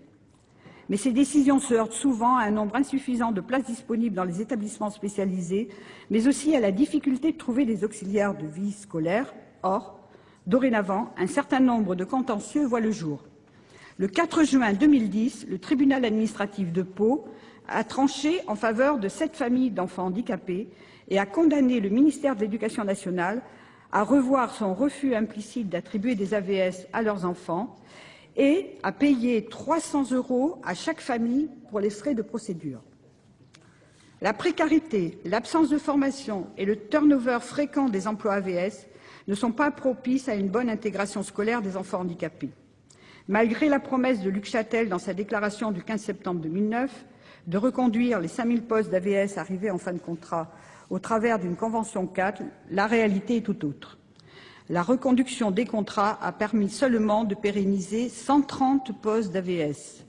E: Mais ces décisions se heurtent souvent à un nombre insuffisant de places disponibles dans les établissements spécialisés, mais aussi à la difficulté de trouver des auxiliaires de vie scolaire. Or, dorénavant, un certain nombre de contentieux voient le jour. Le 4 juin 2010, le tribunal administratif de Pau a tranché en faveur de 7 familles d'enfants handicapés et a condamné le ministère de l'Éducation nationale à revoir son refus implicite d'attribuer des AVS à leurs enfants et à payer 300 € à chaque famille pour les frais de procédure. La précarité, l'absence de formation et le turnover fréquent des emplois AVS ne sont pas propices à une bonne intégration scolaire des enfants handicapés. Malgré la promesse de Luc Châtel dans sa déclaration du 15 septembre 2009 de reconduire les 5000 postes d'AVS arrivés en fin de contrat au travers d'une convention 4, la réalité est tout autre. La reconduction des contrats a permis seulement de pérenniser 130 postes d'AVS.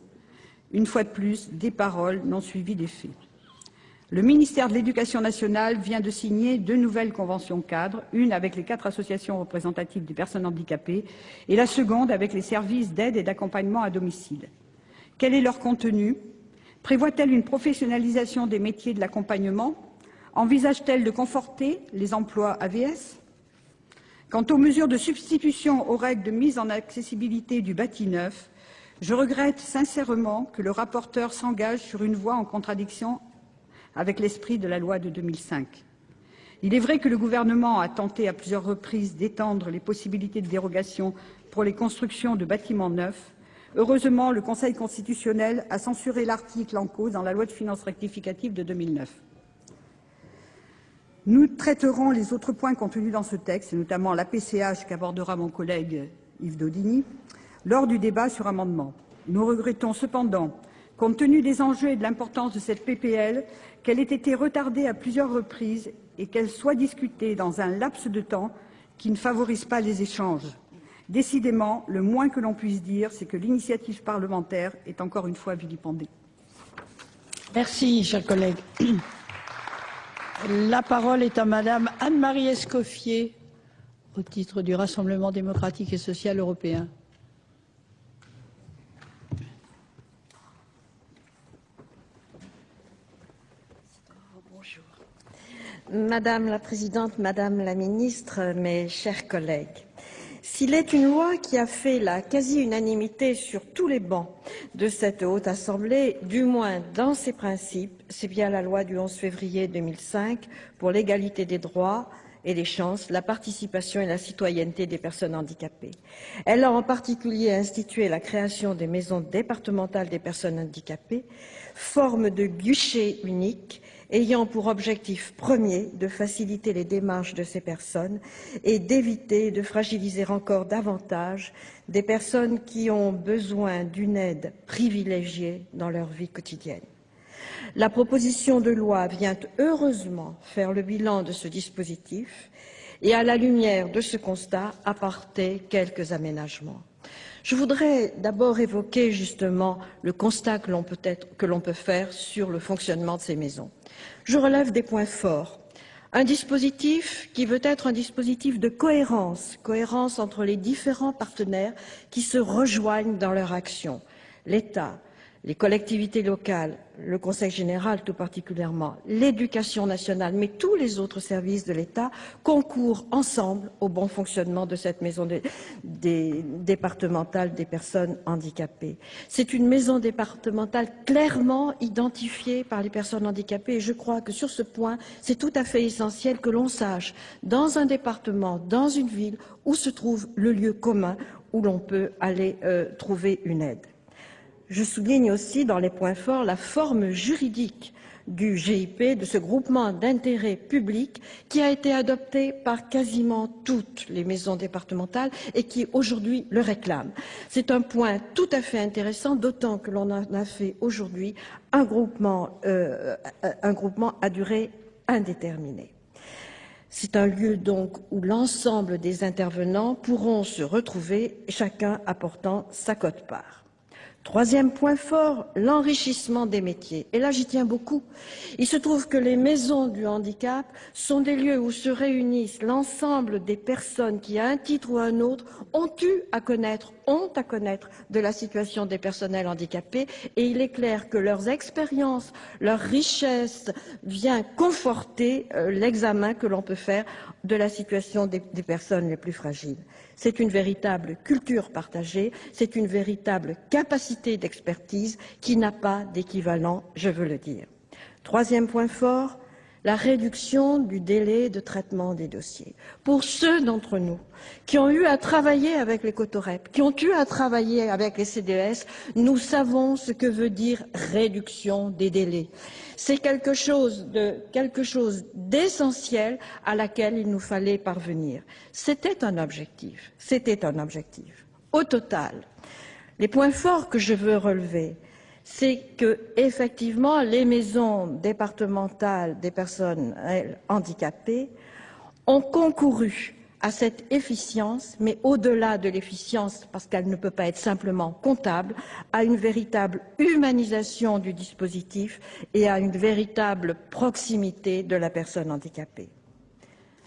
E: Une fois de plus, des paroles non suivies des faits. Le ministère de l'Éducation nationale vient de signer 2 nouvelles conventions cadres, une avec les 4 associations représentatives des personnes handicapées et la seconde avec les services d'aide et d'accompagnement à domicile. Quel est leur contenu? Prévoit-elle une professionnalisation des métiers de l'accompagnement? Envisage-t-elle de conforter les emplois AVS? Quant aux mesures de substitution aux règles de mise en accessibilité du bâti neuf, je regrette sincèrement que le rapporteur s'engage sur une voie en contradiction avec l'esprit de la loi de 2005. Il est vrai que le gouvernement a tenté à plusieurs reprises d'étendre les possibilités de dérogation pour les constructions de bâtiments neufs. Heureusement, le Conseil constitutionnel a censuré l'article en cause dans la loi de finances rectificative de 2009. Nous traiterons les autres points contenus dans ce texte, et notamment la PCH qu'abordera mon collègue Yves Daudigny, lors du débat sur amendement. Nous regrettons cependant, compte tenu des enjeux et de l'importance de cette PPL, qu'elle ait été retardée à plusieurs reprises et qu'elle soit discutée dans un laps de temps qui ne favorise pas les échanges. Décidément, le moins que l'on puisse dire, c'est que l'initiative parlementaire est encore une fois vilipendée.
B: Merci, chers collègues. La parole est à Madame Anne-Marie Escoffier, au titre du Rassemblement démocratique et social européen.
F: Madame la Présidente, Madame la Ministre, mes chers collègues, s'il est une loi qui a fait la quasi-unanimité sur tous les bancs de cette Haute Assemblée, du moins dans ses principes, c'est bien la loi du 11 février 2005 pour l'égalité des droits et des chances, la participation et la citoyenneté des personnes handicapées. Elle a en particulier institué la création des maisons départementales des personnes handicapées, forme de guichet unique ayant pour objectif premier de faciliter les démarches de ces personnes et d'éviter de fragiliser encore davantage des personnes qui ont besoin d'une aide privilégiée dans leur vie quotidienne. La proposition de loi vient heureusement faire le bilan de ce dispositif et, à la lumière de ce constat, apporter quelques aménagements. Je voudrais d'abord évoquer justement le constat que l'on peut faire sur le fonctionnement de ces maisons. Je relève des points forts. Un dispositif qui veut être un dispositif de cohérence entre les différents partenaires qui se rejoignent dans leur action. L'État, les collectivités locales, le Conseil général tout particulièrement, l'éducation nationale, mais tous les autres services de l'État concourent ensemble au bon fonctionnement de cette maison départementale des personnes handicapées. C'est une maison départementale clairement identifiée par les personnes handicapées et je crois que sur ce point, c'est tout à fait essentiel que l'on sache dans un département, dans une ville, où se trouve le lieu commun où l'on peut aller trouver une aide. Je souligne aussi dans les points forts la forme juridique du GIP, de ce groupement d'intérêt public qui a été adopté par quasiment toutes les maisons départementales et qui aujourd'hui le réclament. C'est un point tout à fait intéressant, d'autant que l'on en a fait aujourd'hui un groupement à durée indéterminée. C'est un lieu donc où l'ensemble des intervenants pourront se retrouver, chacun apportant sa quote-part. Troisième point fort, l'enrichissement des métiers. Et là, j'y tiens beaucoup. Il se trouve que les maisons du handicap sont des lieux où se réunissent l'ensemble des personnes qui, à un titre ou à un autre, ont à connaître de la situation des personnels handicapés. Et il est clair que leurs expériences, leur richesse vient conforter l'examen que l'on peut faire de la situation des personnes les plus fragiles. C'est une véritable culture partagée, c'est une véritable capacité d'expertise qui n'a pas d'équivalent, je veux le dire. Troisième point fort, la réduction du délai de traitement des dossiers. Pour ceux d'entre nous qui ont eu à travailler avec les Cotorep, qui ont eu à travailler avec les CDS, nous savons ce que veut dire réduction des délais. C'est quelque chose d'essentiel à laquelle il nous fallait parvenir. C'était un objectif. Au total, les points forts que je veux relever, c'est que, effectivement, les maisons départementales des personnes handicapées ont concouru à cette efficience, mais au-delà de l'efficience, parce qu'elle ne peut pas être simplement comptable, à une véritable humanisation du dispositif et à une véritable proximité de la personne handicapée.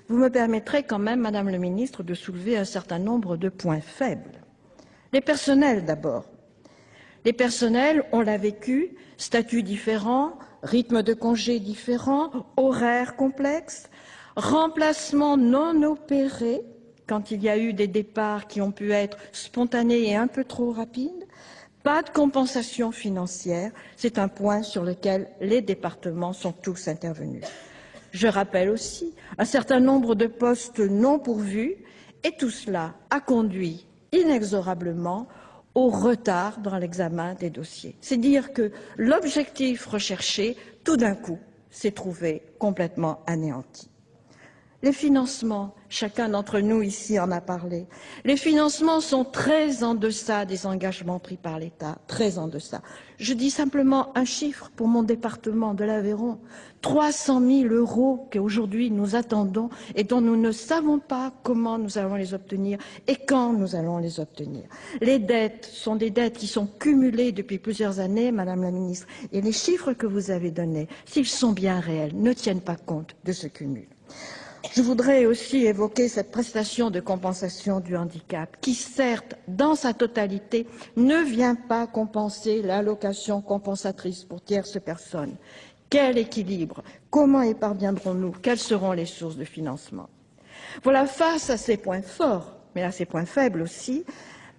F: Vous me permettrez quand même, Madame la Ministre, de soulever un certain nombre de points faibles. Les personnels d'abord. Les personnels, on l'a vécu, statut différent, rythme de congé différent, horaires complexes, remplacement non opéré quand il y a eu des départs qui ont pu être spontanés et un peu trop rapides, Pas de compensation financière, c'est un point sur lequel les départements sont tous intervenus. Je rappelle aussi un certain nombre de postes non pourvus et tout cela a conduit inexorablement au retard dans l'examen des dossiers. C'est dire que l'objectif recherché, tout d'un coup, s'est trouvé complètement anéanti. Les financements, chacun d'entre nous ici en a parlé, les financements sont très en deçà des engagements pris par l'État, très en deçà. Je dis simplement un chiffre pour mon département de l'Aveyron, 300 000 € qu'aujourd'hui nous attendons et dont nous ne savons pas comment nous allons les obtenir et quand nous allons les obtenir. Les dettes sont des dettes qui sont cumulées depuis plusieurs années, Madame la Ministre, et les chiffres que vous avez donnés, s'ils sont bien réels, ne tiennent pas compte de ce cumul. Je voudrais aussi évoquer cette prestation de compensation du handicap qui, certes, dans sa totalité, ne vient pas compenser l'allocation compensatrice pour tierces personnes. Quel équilibre? Comment y parviendrons-nous? Quelles seront les sources de financement? Voilà, face à ces points forts, mais à ces points faibles aussi,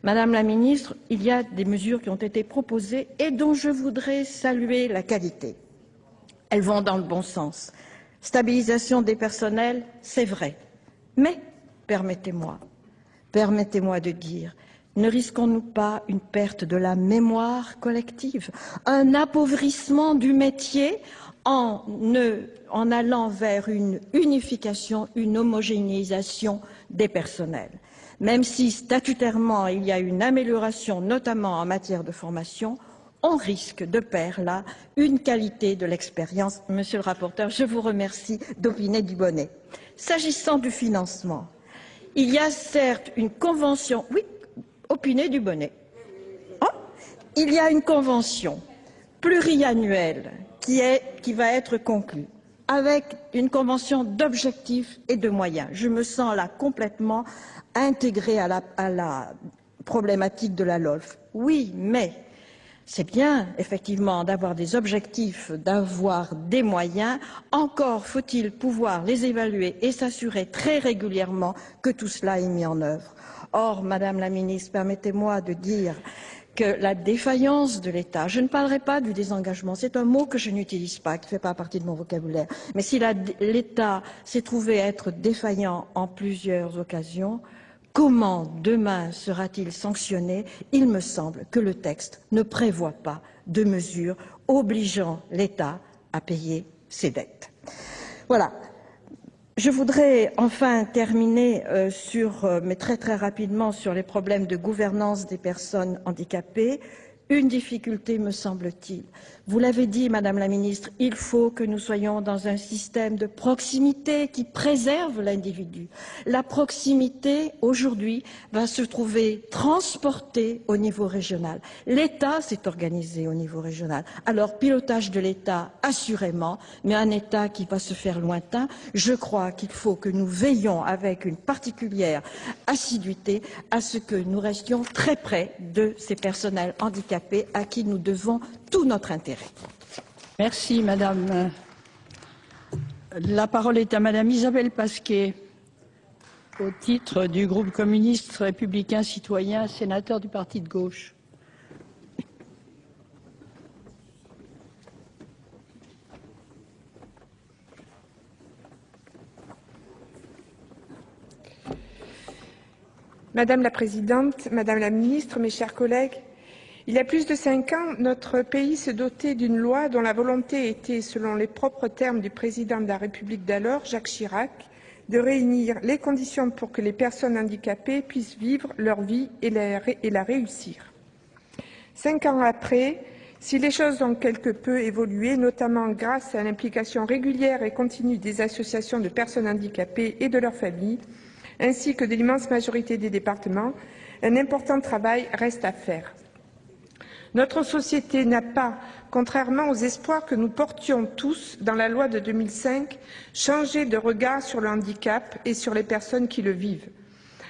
F: Madame la Ministre, il y a des mesures qui ont été proposées et dont je voudrais saluer la qualité. Elles vont dans le bon sens. Stabilisation des personnels, c'est vrai. Mais, permettez-moi de dire, ne risquons-nous pas une perte de la mémoire collective, un appauvrissement du métier en allant vers une unification, une homogénéisation des personnels? Même si statutairement il y a une amélioration, notamment en matière de formation, on risque de perdre là une qualité de l'expérience. Monsieur le rapporteur, je vous remercie d'opiner du bonnet. S'agissant du financement, il y a certes une convention, oui, opiner du bonnet. Oh, il y a une convention pluriannuelle qui va être conclue avec une convention d'objectifs et de moyens. Je me sens là complètement intégrée à la problématique de la LOLF. Oui, mais c'est bien, effectivement, d'avoir des objectifs, d'avoir des moyens. Encore faut-il pouvoir les évaluer et s'assurer très régulièrement que tout cela est mis en œuvre. Or, Madame la Ministre, permettez-moi de dire que la défaillance de l'État, je ne parlerai pas du désengagement, c'est un mot que je n'utilise pas, qui ne fait pas partie de mon vocabulaire, mais si l'État s'est trouvé être défaillant en plusieurs occasions, comment demain sera-t-il sanctionné? Il me semble que le texte ne prévoit pas de mesures obligeant l'État à payer ses dettes. Voilà. Je voudrais enfin terminer mais très rapidement sur les problèmes de gouvernance des personnes handicapées. Une difficulté, me semble-t-il. Vous l'avez dit, Madame la Ministre, il faut que nous soyons dans un système de proximité qui préserve l'individu. La proximité, aujourd'hui, va se trouver transportée au niveau régional. L'État s'est organisé au niveau régional. Alors, pilotage de l'État, assurément, mais un État qui va se faire lointain. Je crois qu'il faut que nous veillions avec une particulière assiduité à ce que nous restions très près de ces personnels handicapés à qui nous devons tout notre intérêt.
B: Merci, Madame. La parole est à Madame Isabelle Pasquet, au titre du groupe communiste républicain citoyen, sénateur du Parti de gauche.
G: Madame la Présidente, Madame la Ministre, mes chers collègues, il y a plus de 5 ans, notre pays se dotait d'une loi dont la volonté était, selon les propres termes du président de la République d'alors, Jacques Chirac, de réunir les conditions pour que les personnes handicapées puissent vivre leur vie et la réussir. 5 ans après, si les choses ont quelque peu évolué, notamment grâce à l'implication régulière et continue des associations de personnes handicapées et de leurs familles, ainsi que de l'immense majorité des départements, un important travail reste à faire. Notre société n'a pas, contrairement aux espoirs que nous portions tous dans la loi de 2005, changé de regard sur le handicap et sur les personnes qui le vivent.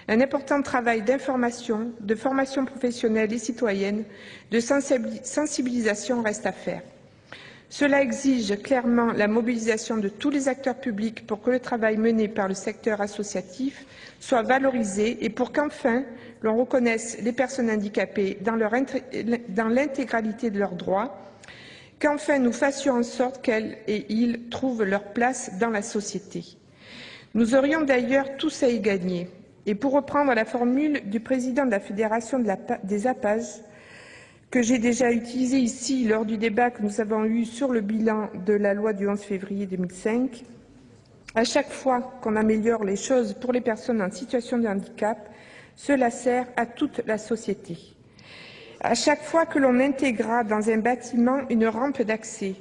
G: Un important travail d'information, de formation professionnelle et citoyenne, de sensibilisation reste à faire. Cela exige clairement la mobilisation de tous les acteurs publics pour que le travail mené par le secteur associatif soit valorisé et pour qu'enfin l'on reconnaisse les personnes handicapées dans l'intégralité de leurs droits, qu'enfin nous fassions en sorte qu'elles et ils trouvent leur place dans la société. Nous aurions d'ailleurs tous à y gagner. Et pour reprendre la formule du président de la Fédération des APAGE, que j'ai déjà utilisée ici lors du débat que nous avons eu sur le bilan de la loi du 11 février 2005, à chaque fois qu'on améliore les choses pour les personnes en situation de handicap, cela sert à toute la société. À chaque fois que l'on intégrera dans un bâtiment une rampe d'accès,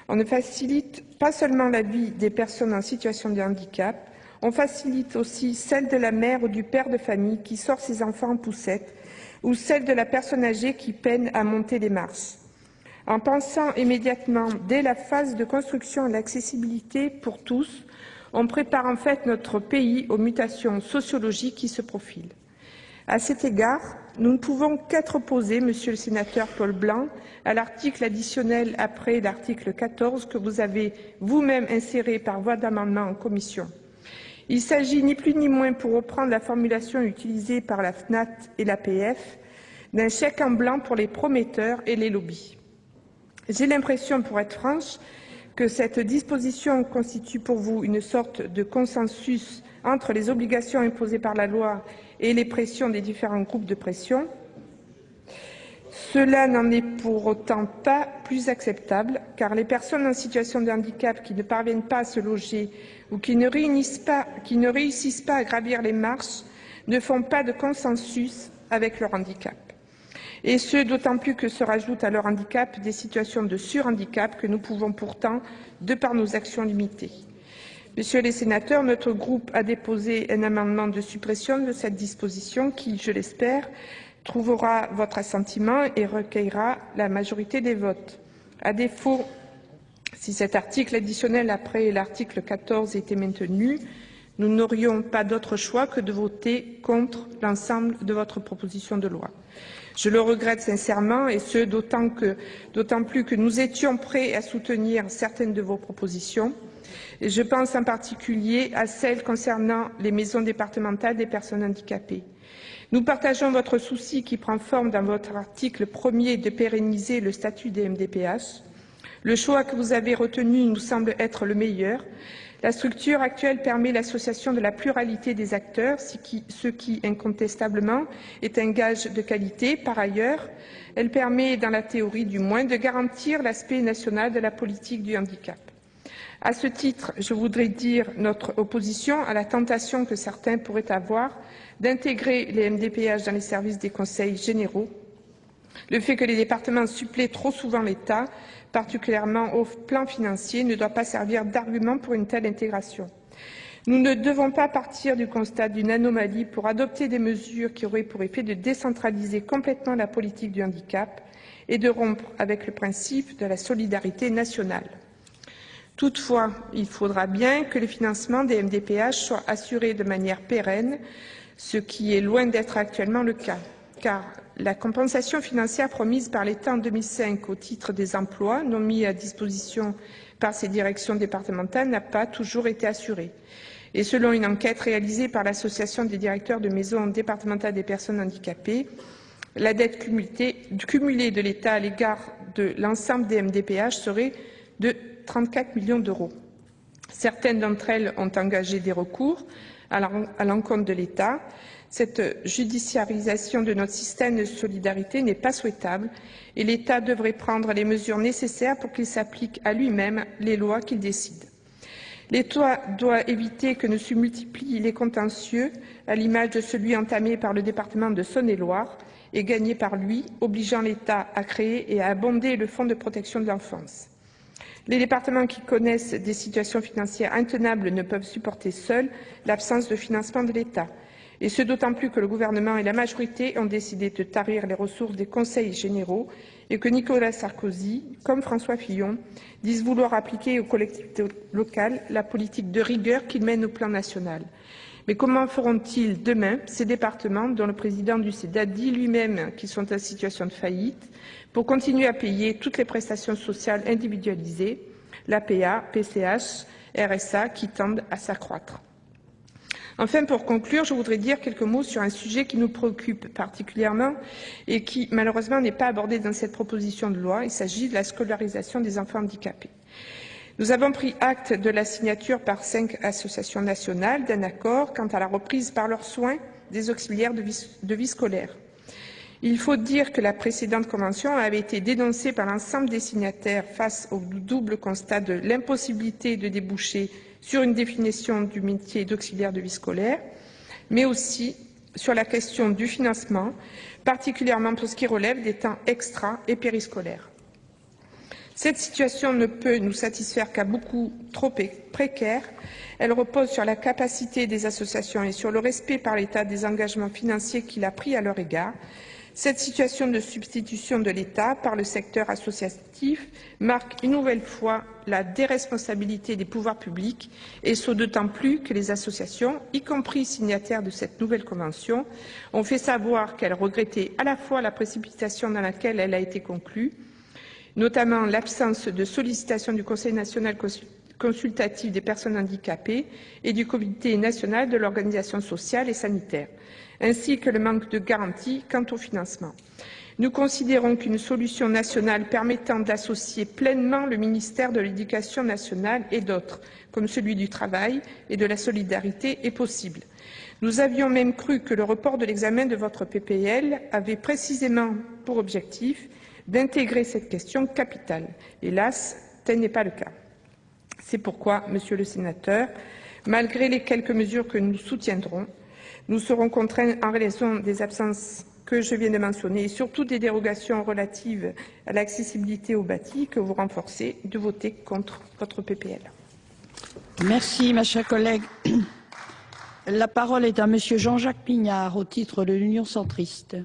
G: on ne facilite pas seulement la vie des personnes en situation de handicap, on facilite aussi celle de la mère ou du père de famille qui sort ses enfants en poussette ou celle de la personne âgée qui peine à monter les marches. En pensant immédiatement dès la phase de construction à l'accessibilité pour tous, on prépare en fait notre pays aux mutations sociologiques qui se profilent. À cet égard, nous ne pouvons qu'être opposés, Monsieur le sénateur Paul Blanc, à l'article additionnel après l'article 14 que vous avez vous-même inséré par voie d'amendement en commission. Il s'agit ni plus ni moins, pour reprendre la formulation utilisée par la FNAT et l'APF, d'un chèque en blanc pour les prometteurs et les lobbies. J'ai l'impression, pour être franche, que cette disposition constitue pour vous une sorte de consensus entre les obligations imposées par la loi et les pressions des différents groupes de pression. Cela n'en est pour autant pas plus acceptable, car les personnes en situation de handicap qui ne parviennent pas à se loger ou qui ne réussissent pas à gravir les marches ne font pas de consensus avec leur handicap. Et ce, d'autant plus que se rajoutent à leur handicap des situations de surhandicap que nous pouvons pourtant, de par nos actions, limiter. Messieurs les sénateurs, notre groupe a déposé un amendement de suppression de cette disposition qui, je l'espère, trouvera votre assentiment et recueillera la majorité des votes. À défaut, si cet article additionnel après l'article 14 était maintenu, nous n'aurions pas d'autre choix que de voter contre l'ensemble de votre proposition de loi. Je le regrette sincèrement, et ce, d'autant plus que nous étions prêts à soutenir certaines de vos propositions. Et je pense en particulier à celles concernant les maisons départementales des personnes handicapées. Nous partageons votre souci qui prend forme dans votre article 1er de pérenniser le statut des MDPH. Le choix que vous avez retenu nous semble être le meilleur. La structure actuelle permet l'association de la pluralité des acteurs, ce qui, incontestablement, est un gage de qualité. Par ailleurs, elle permet, dans la théorie du moins, de garantir l'aspect national de la politique du handicap. À ce titre, je voudrais dire notre opposition à la tentation que certains pourraient avoir d'intégrer les MDPH dans les services des conseils généraux. Le fait que les départements suppléent trop souvent l'État, particulièrement au plan financier, ne doit pas servir d'argument pour une telle intégration. Nous ne devons pas partir du constat d'une anomalie pour adopter des mesures qui auraient pour effet de décentraliser complètement la politique du handicap et de rompre avec le principe de la solidarité nationale. Toutefois, il faudra bien que le financement des MDPH soit assuré de manière pérenne, ce qui est loin d'être actuellement le cas, car la compensation financière promise par l'État en 2005 au titre des emplois non mis à disposition par ces directions départementales n'a pas toujours été assurée. Et selon une enquête réalisée par l'Association des directeurs de maisons départementales des personnes handicapées, la dette cumulée de l'État à l'égard de l'ensemble des MDPH serait de 34 millions d'euros. Certaines d'entre elles ont engagé des recours à l'encontre de l'État. Cette judiciarisation de notre système de solidarité n'est pas souhaitable et l'État devrait prendre les mesures nécessaires pour qu'il s'applique à lui-même les lois qu'il décide. L'État doit éviter que ne se multiplient les contentieux, à l'image de celui entamé par le département de Saône-et-Loire et gagné par lui, obligeant l'État à créer et à abonder le Fonds de protection de l'enfance. Les départements qui connaissent des situations financières intenables ne peuvent supporter seuls l'absence de financement de l'État. Et ce, d'autant plus que le gouvernement et la majorité ont décidé de tarir les ressources des conseils généraux et que Nicolas Sarkozy, comme François Fillon, disent vouloir appliquer aux collectivités locales la politique de rigueur qu'ils mènent au plan national. Mais comment feront-ils demain ces départements dont le président du CEDA dit lui-même qu'ils sont en situation de faillite pour continuer à payer toutes les prestations sociales individualisées, l'APA, PCH, RSA, qui tendent à s'accroître? Enfin, pour conclure, je voudrais dire quelques mots sur un sujet qui nous préoccupe particulièrement et qui, malheureusement, n'est pas abordé dans cette proposition de loi. Il s'agit de la scolarisation des enfants handicapés. Nous avons pris acte de la signature par 5 associations nationales d'un accord quant à la reprise par leurs soins des auxiliaires de vie scolaire. Il faut dire que la précédente convention avait été dénoncée par l'ensemble des signataires face au double constat de l'impossibilité de déboucher sur une définition du métier d'auxiliaire de vie scolaire, mais aussi sur la question du financement, particulièrement pour ce qui relève des temps extra et périscolaires. Cette situation ne peut nous satisfaire qu'à beaucoup trop précaire. Elle repose sur la capacité des associations et sur le respect par l'État des engagements financiers qu'il a pris à leur égard. Cette situation de substitution de l'État par le secteur associatif marque une nouvelle fois la déresponsabilité des pouvoirs publics, et ce d'autant plus que les associations, y compris signataires de cette nouvelle convention, ont fait savoir qu'elles regrettaient à la fois la précipitation dans laquelle elle a été conclue, notamment l'absence de sollicitation du Conseil national consultatif des personnes handicapées et du Comité national de l'organisation sociale et sanitaire, ainsi que le manque de garantie quant au financement. Nous considérons qu'une solution nationale permettant d'associer pleinement le ministère de l'Éducation nationale et d'autres, comme celui du Travail et de la Solidarité, est possible. Nous avions même cru que le report de l'examen de votre PPL avait précisément pour objectif d'intégrer cette question capitale. Hélas, tel n'est pas le cas. C'est pourquoi, Monsieur le Sénateur, malgré les quelques mesures que nous soutiendrons, nous serons contraints, en raison des absences que je viens de mentionner et surtout des dérogations relatives à l'accessibilité au bâti que vous renforcez, de voter contre votre PPL.
B: Merci, ma chère collègue. La parole est à Monsieur Jean-Jacques Pignard, au titre de l'Union centriste.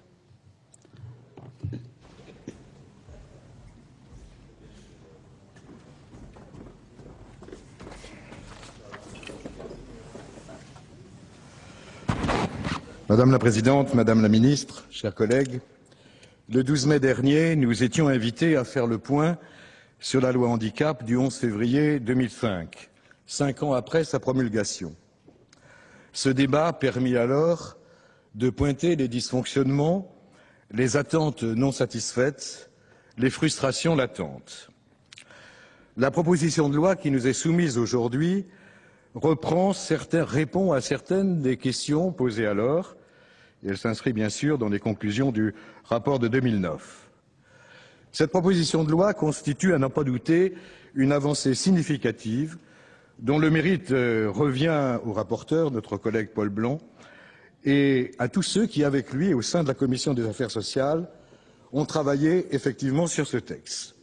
H: Madame la Présidente, Madame la Ministre, chers collègues, le 12 mai dernier, nous étions invités à faire le point sur la loi handicap du 11 février 2005, 5 ans après sa promulgation. Ce débat permit alors de pointer les dysfonctionnements, les attentes non satisfaites, les frustrations latentes. La proposition de loi qui nous est soumise aujourd'hui répond à certaines des questions posées alors, et elle s'inscrit bien sûr dans les conclusions du rapport de 2009. Cette proposition de loi constitue, à n'en pas douter, une avancée significative dont le mérite revient au rapporteur, notre collègue Paul Blanc, et à tous ceux qui, avec lui, au sein de la Commission des affaires sociales, ont travaillé effectivement sur ce texte.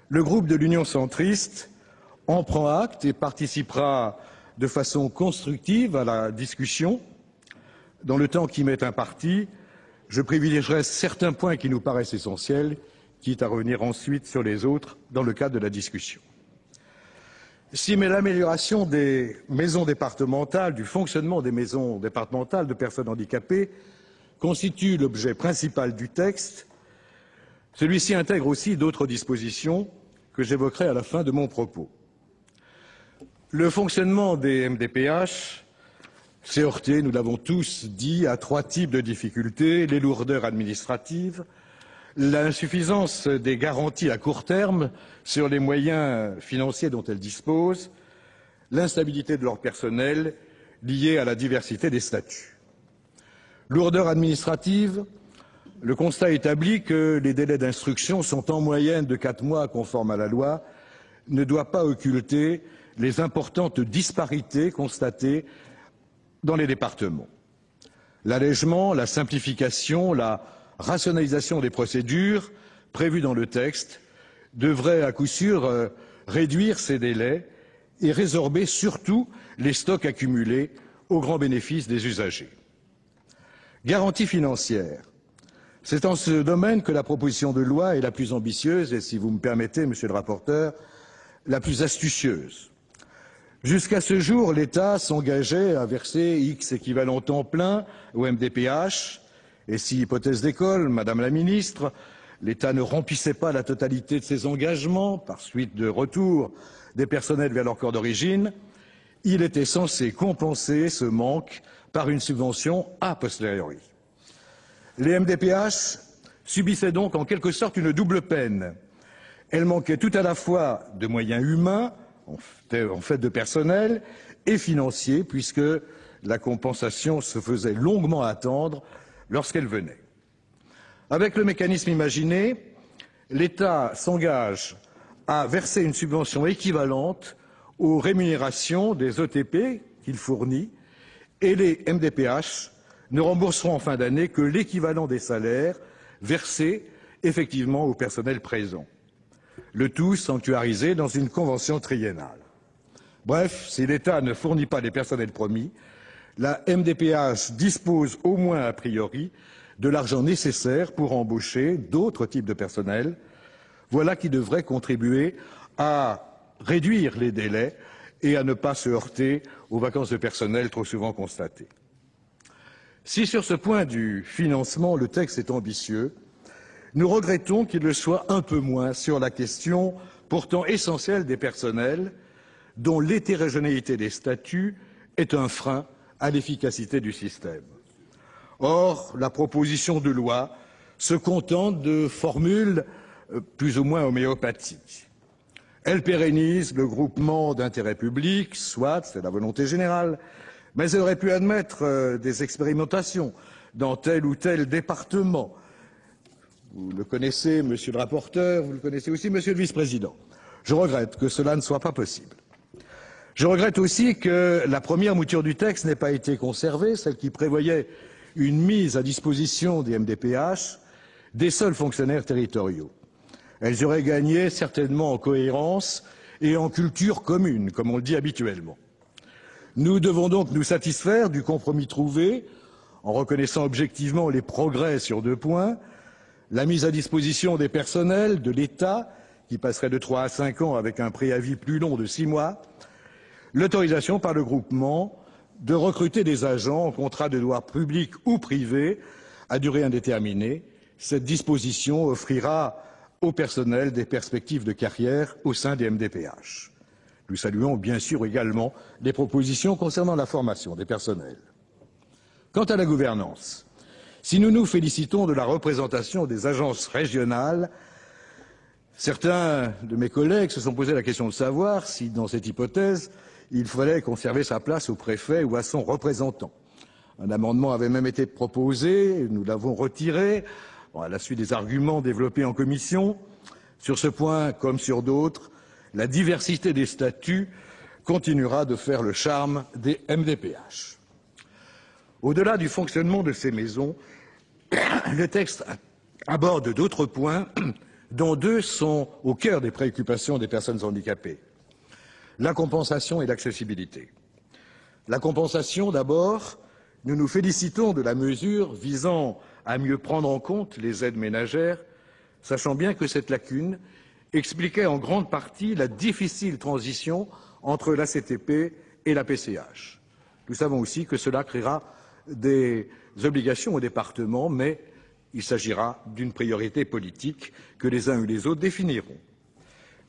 H: Le groupe de l'Union centriste en prend acte et participera de façon constructive à la discussion. Dans le temps qui m'est imparti, je privilégierai certains points qui nous paraissent essentiels, quitte à revenir ensuite sur les autres dans le cadre de la discussion. Si l'amélioration des maisons départementales, du fonctionnement des maisons départementales de personnes handicapées constitue l'objet principal du texte, celui-ci intègre aussi d'autres dispositions que j'évoquerai à la fin de mon propos. Le fonctionnement des MDPH s'est heurté, nous l'avons tous dit, à 3 types de difficultés: les lourdeurs administratives, l'insuffisance des garanties à court terme sur les moyens financiers dont elles disposent, l'instabilité de leur personnel liée à la diversité des statuts. Lourdeur administrative, le constat établit que les délais d'instruction sont en moyenne de 4 mois conformes à la loi ne doit pas occulter les importantes disparités constatées dans les départements. L'allègement, la simplification, la rationalisation des procédures prévues dans le texte devraient à coup sûr réduire ces délais et résorber surtout les stocks accumulés au grand bénéfice des usagers. Garantie financière. C'est en ce domaine que la proposition de loi est la plus ambitieuse et, si vous me permettez, Monsieur le rapporteur, la plus astucieuse. Jusqu'à ce jour, l'État s'engageait à verser X équivalents temps plein au MDPH, et si, hypothèse d'école, Madame la Ministre, l'État ne remplissait pas la totalité de ses engagements par suite de retour des personnels vers leur corps d'origine, il était censé compenser ce manque par une subvention a posteriori. Les MDPH subissaient donc en quelque sorte une double peine. Elles manquaient tout à la fois de moyens humains, en fait de personnel, et financiers, puisque la compensation se faisait longuement attendre lorsqu'elle venait. Avec le mécanisme imaginé, l'État s'engage à verser une subvention équivalente aux rémunérations des ETP qu'il fournit, et les MDPH ne rembourseront en fin d'année que l'équivalent des salaires versés effectivement au personnel présent. Le tout sanctuarisé dans une convention triennale. Bref, si l'État ne fournit pas les personnels promis, la MDPH dispose au moins a priori de l'argent nécessaire pour embaucher d'autres types de personnel. Voilà qui devrait contribuer à réduire les délais et à ne pas se heurter aux vacances de personnel trop souvent constatées. Si sur ce point du financement, le texte est ambitieux, nous regrettons qu'il le soit un peu moins sur la question pourtant essentielle des personnels, dont l'hétérogénéité des statuts est un frein à l'efficacité du système. Or, la proposition de loi se contente de formules plus ou moins homéopathiques. Elle pérennise le groupement d'intérêt public, soit, c'est la volonté générale, mais elle aurait pu admettre des expérimentations dans tel ou tel département. Vous le connaissez, monsieur le rapporteur, vous le connaissez aussi, monsieur le vice-président. Je regrette que cela ne soit pas possible. Je regrette aussi que la première mouture du texte n'ait pas été conservée, celle qui prévoyait une mise à disposition des MDPH des seuls fonctionnaires territoriaux. Elles auraient gagné certainement en cohérence et en culture commune, comme on le dit habituellement. Nous devons donc nous satisfaire du compromis trouvé, en reconnaissant objectivement les progrès sur 2 points, la mise à disposition des personnels de l'État, qui passerait de 3 à 5 ans avec un préavis plus long de 6 mois, l'autorisation par le groupement de recruter des agents en contrat de droit public ou privé à durée indéterminée. Cette disposition offrira au personnel des perspectives de carrière au sein des MDPH. Nous saluons bien sûr également les propositions concernant la formation des personnels. Quant à la gouvernance, si nous nous félicitons de la représentation des agences régionales, certains de mes collègues se sont posé la question de savoir si, dans cette hypothèse, il fallait conserver sa place au préfet ou à son représentant. Un amendement avait même été proposé, nous l'avons retiré, à la suite des arguments développés en commission. Sur ce point, comme sur d'autres, la diversité des statuts continuera de faire le charme des MDPH. Au-delà du fonctionnement de ces maisons, le texte aborde d'autres points, dont 2 sont au cœur des préoccupations des personnes handicapées. La compensation et l'accessibilité. La compensation, d'abord, nous nous félicitons de la mesure visant à mieux prendre en compte les aides ménagères, sachant bien que cette lacune expliquait en grande partie la difficile transition entre l'ACTP et la PCH. Nous savons aussi que cela créera des obligations aux départements, mais il s'agira d'une priorité politique que les uns ou les autres définiront.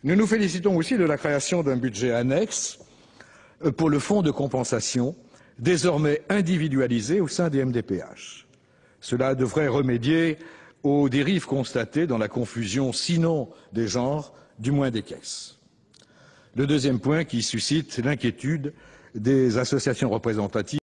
H: Nous nous félicitons aussi de la création d'un budget annexe pour le fonds de compensation, désormais individualisé au sein des MDPH. Cela devrait remédier aux dérives constatées dans la confusion, sinon des genres, du moins des caisses. Le deuxième point qui suscite l'inquiétude des associations représentatives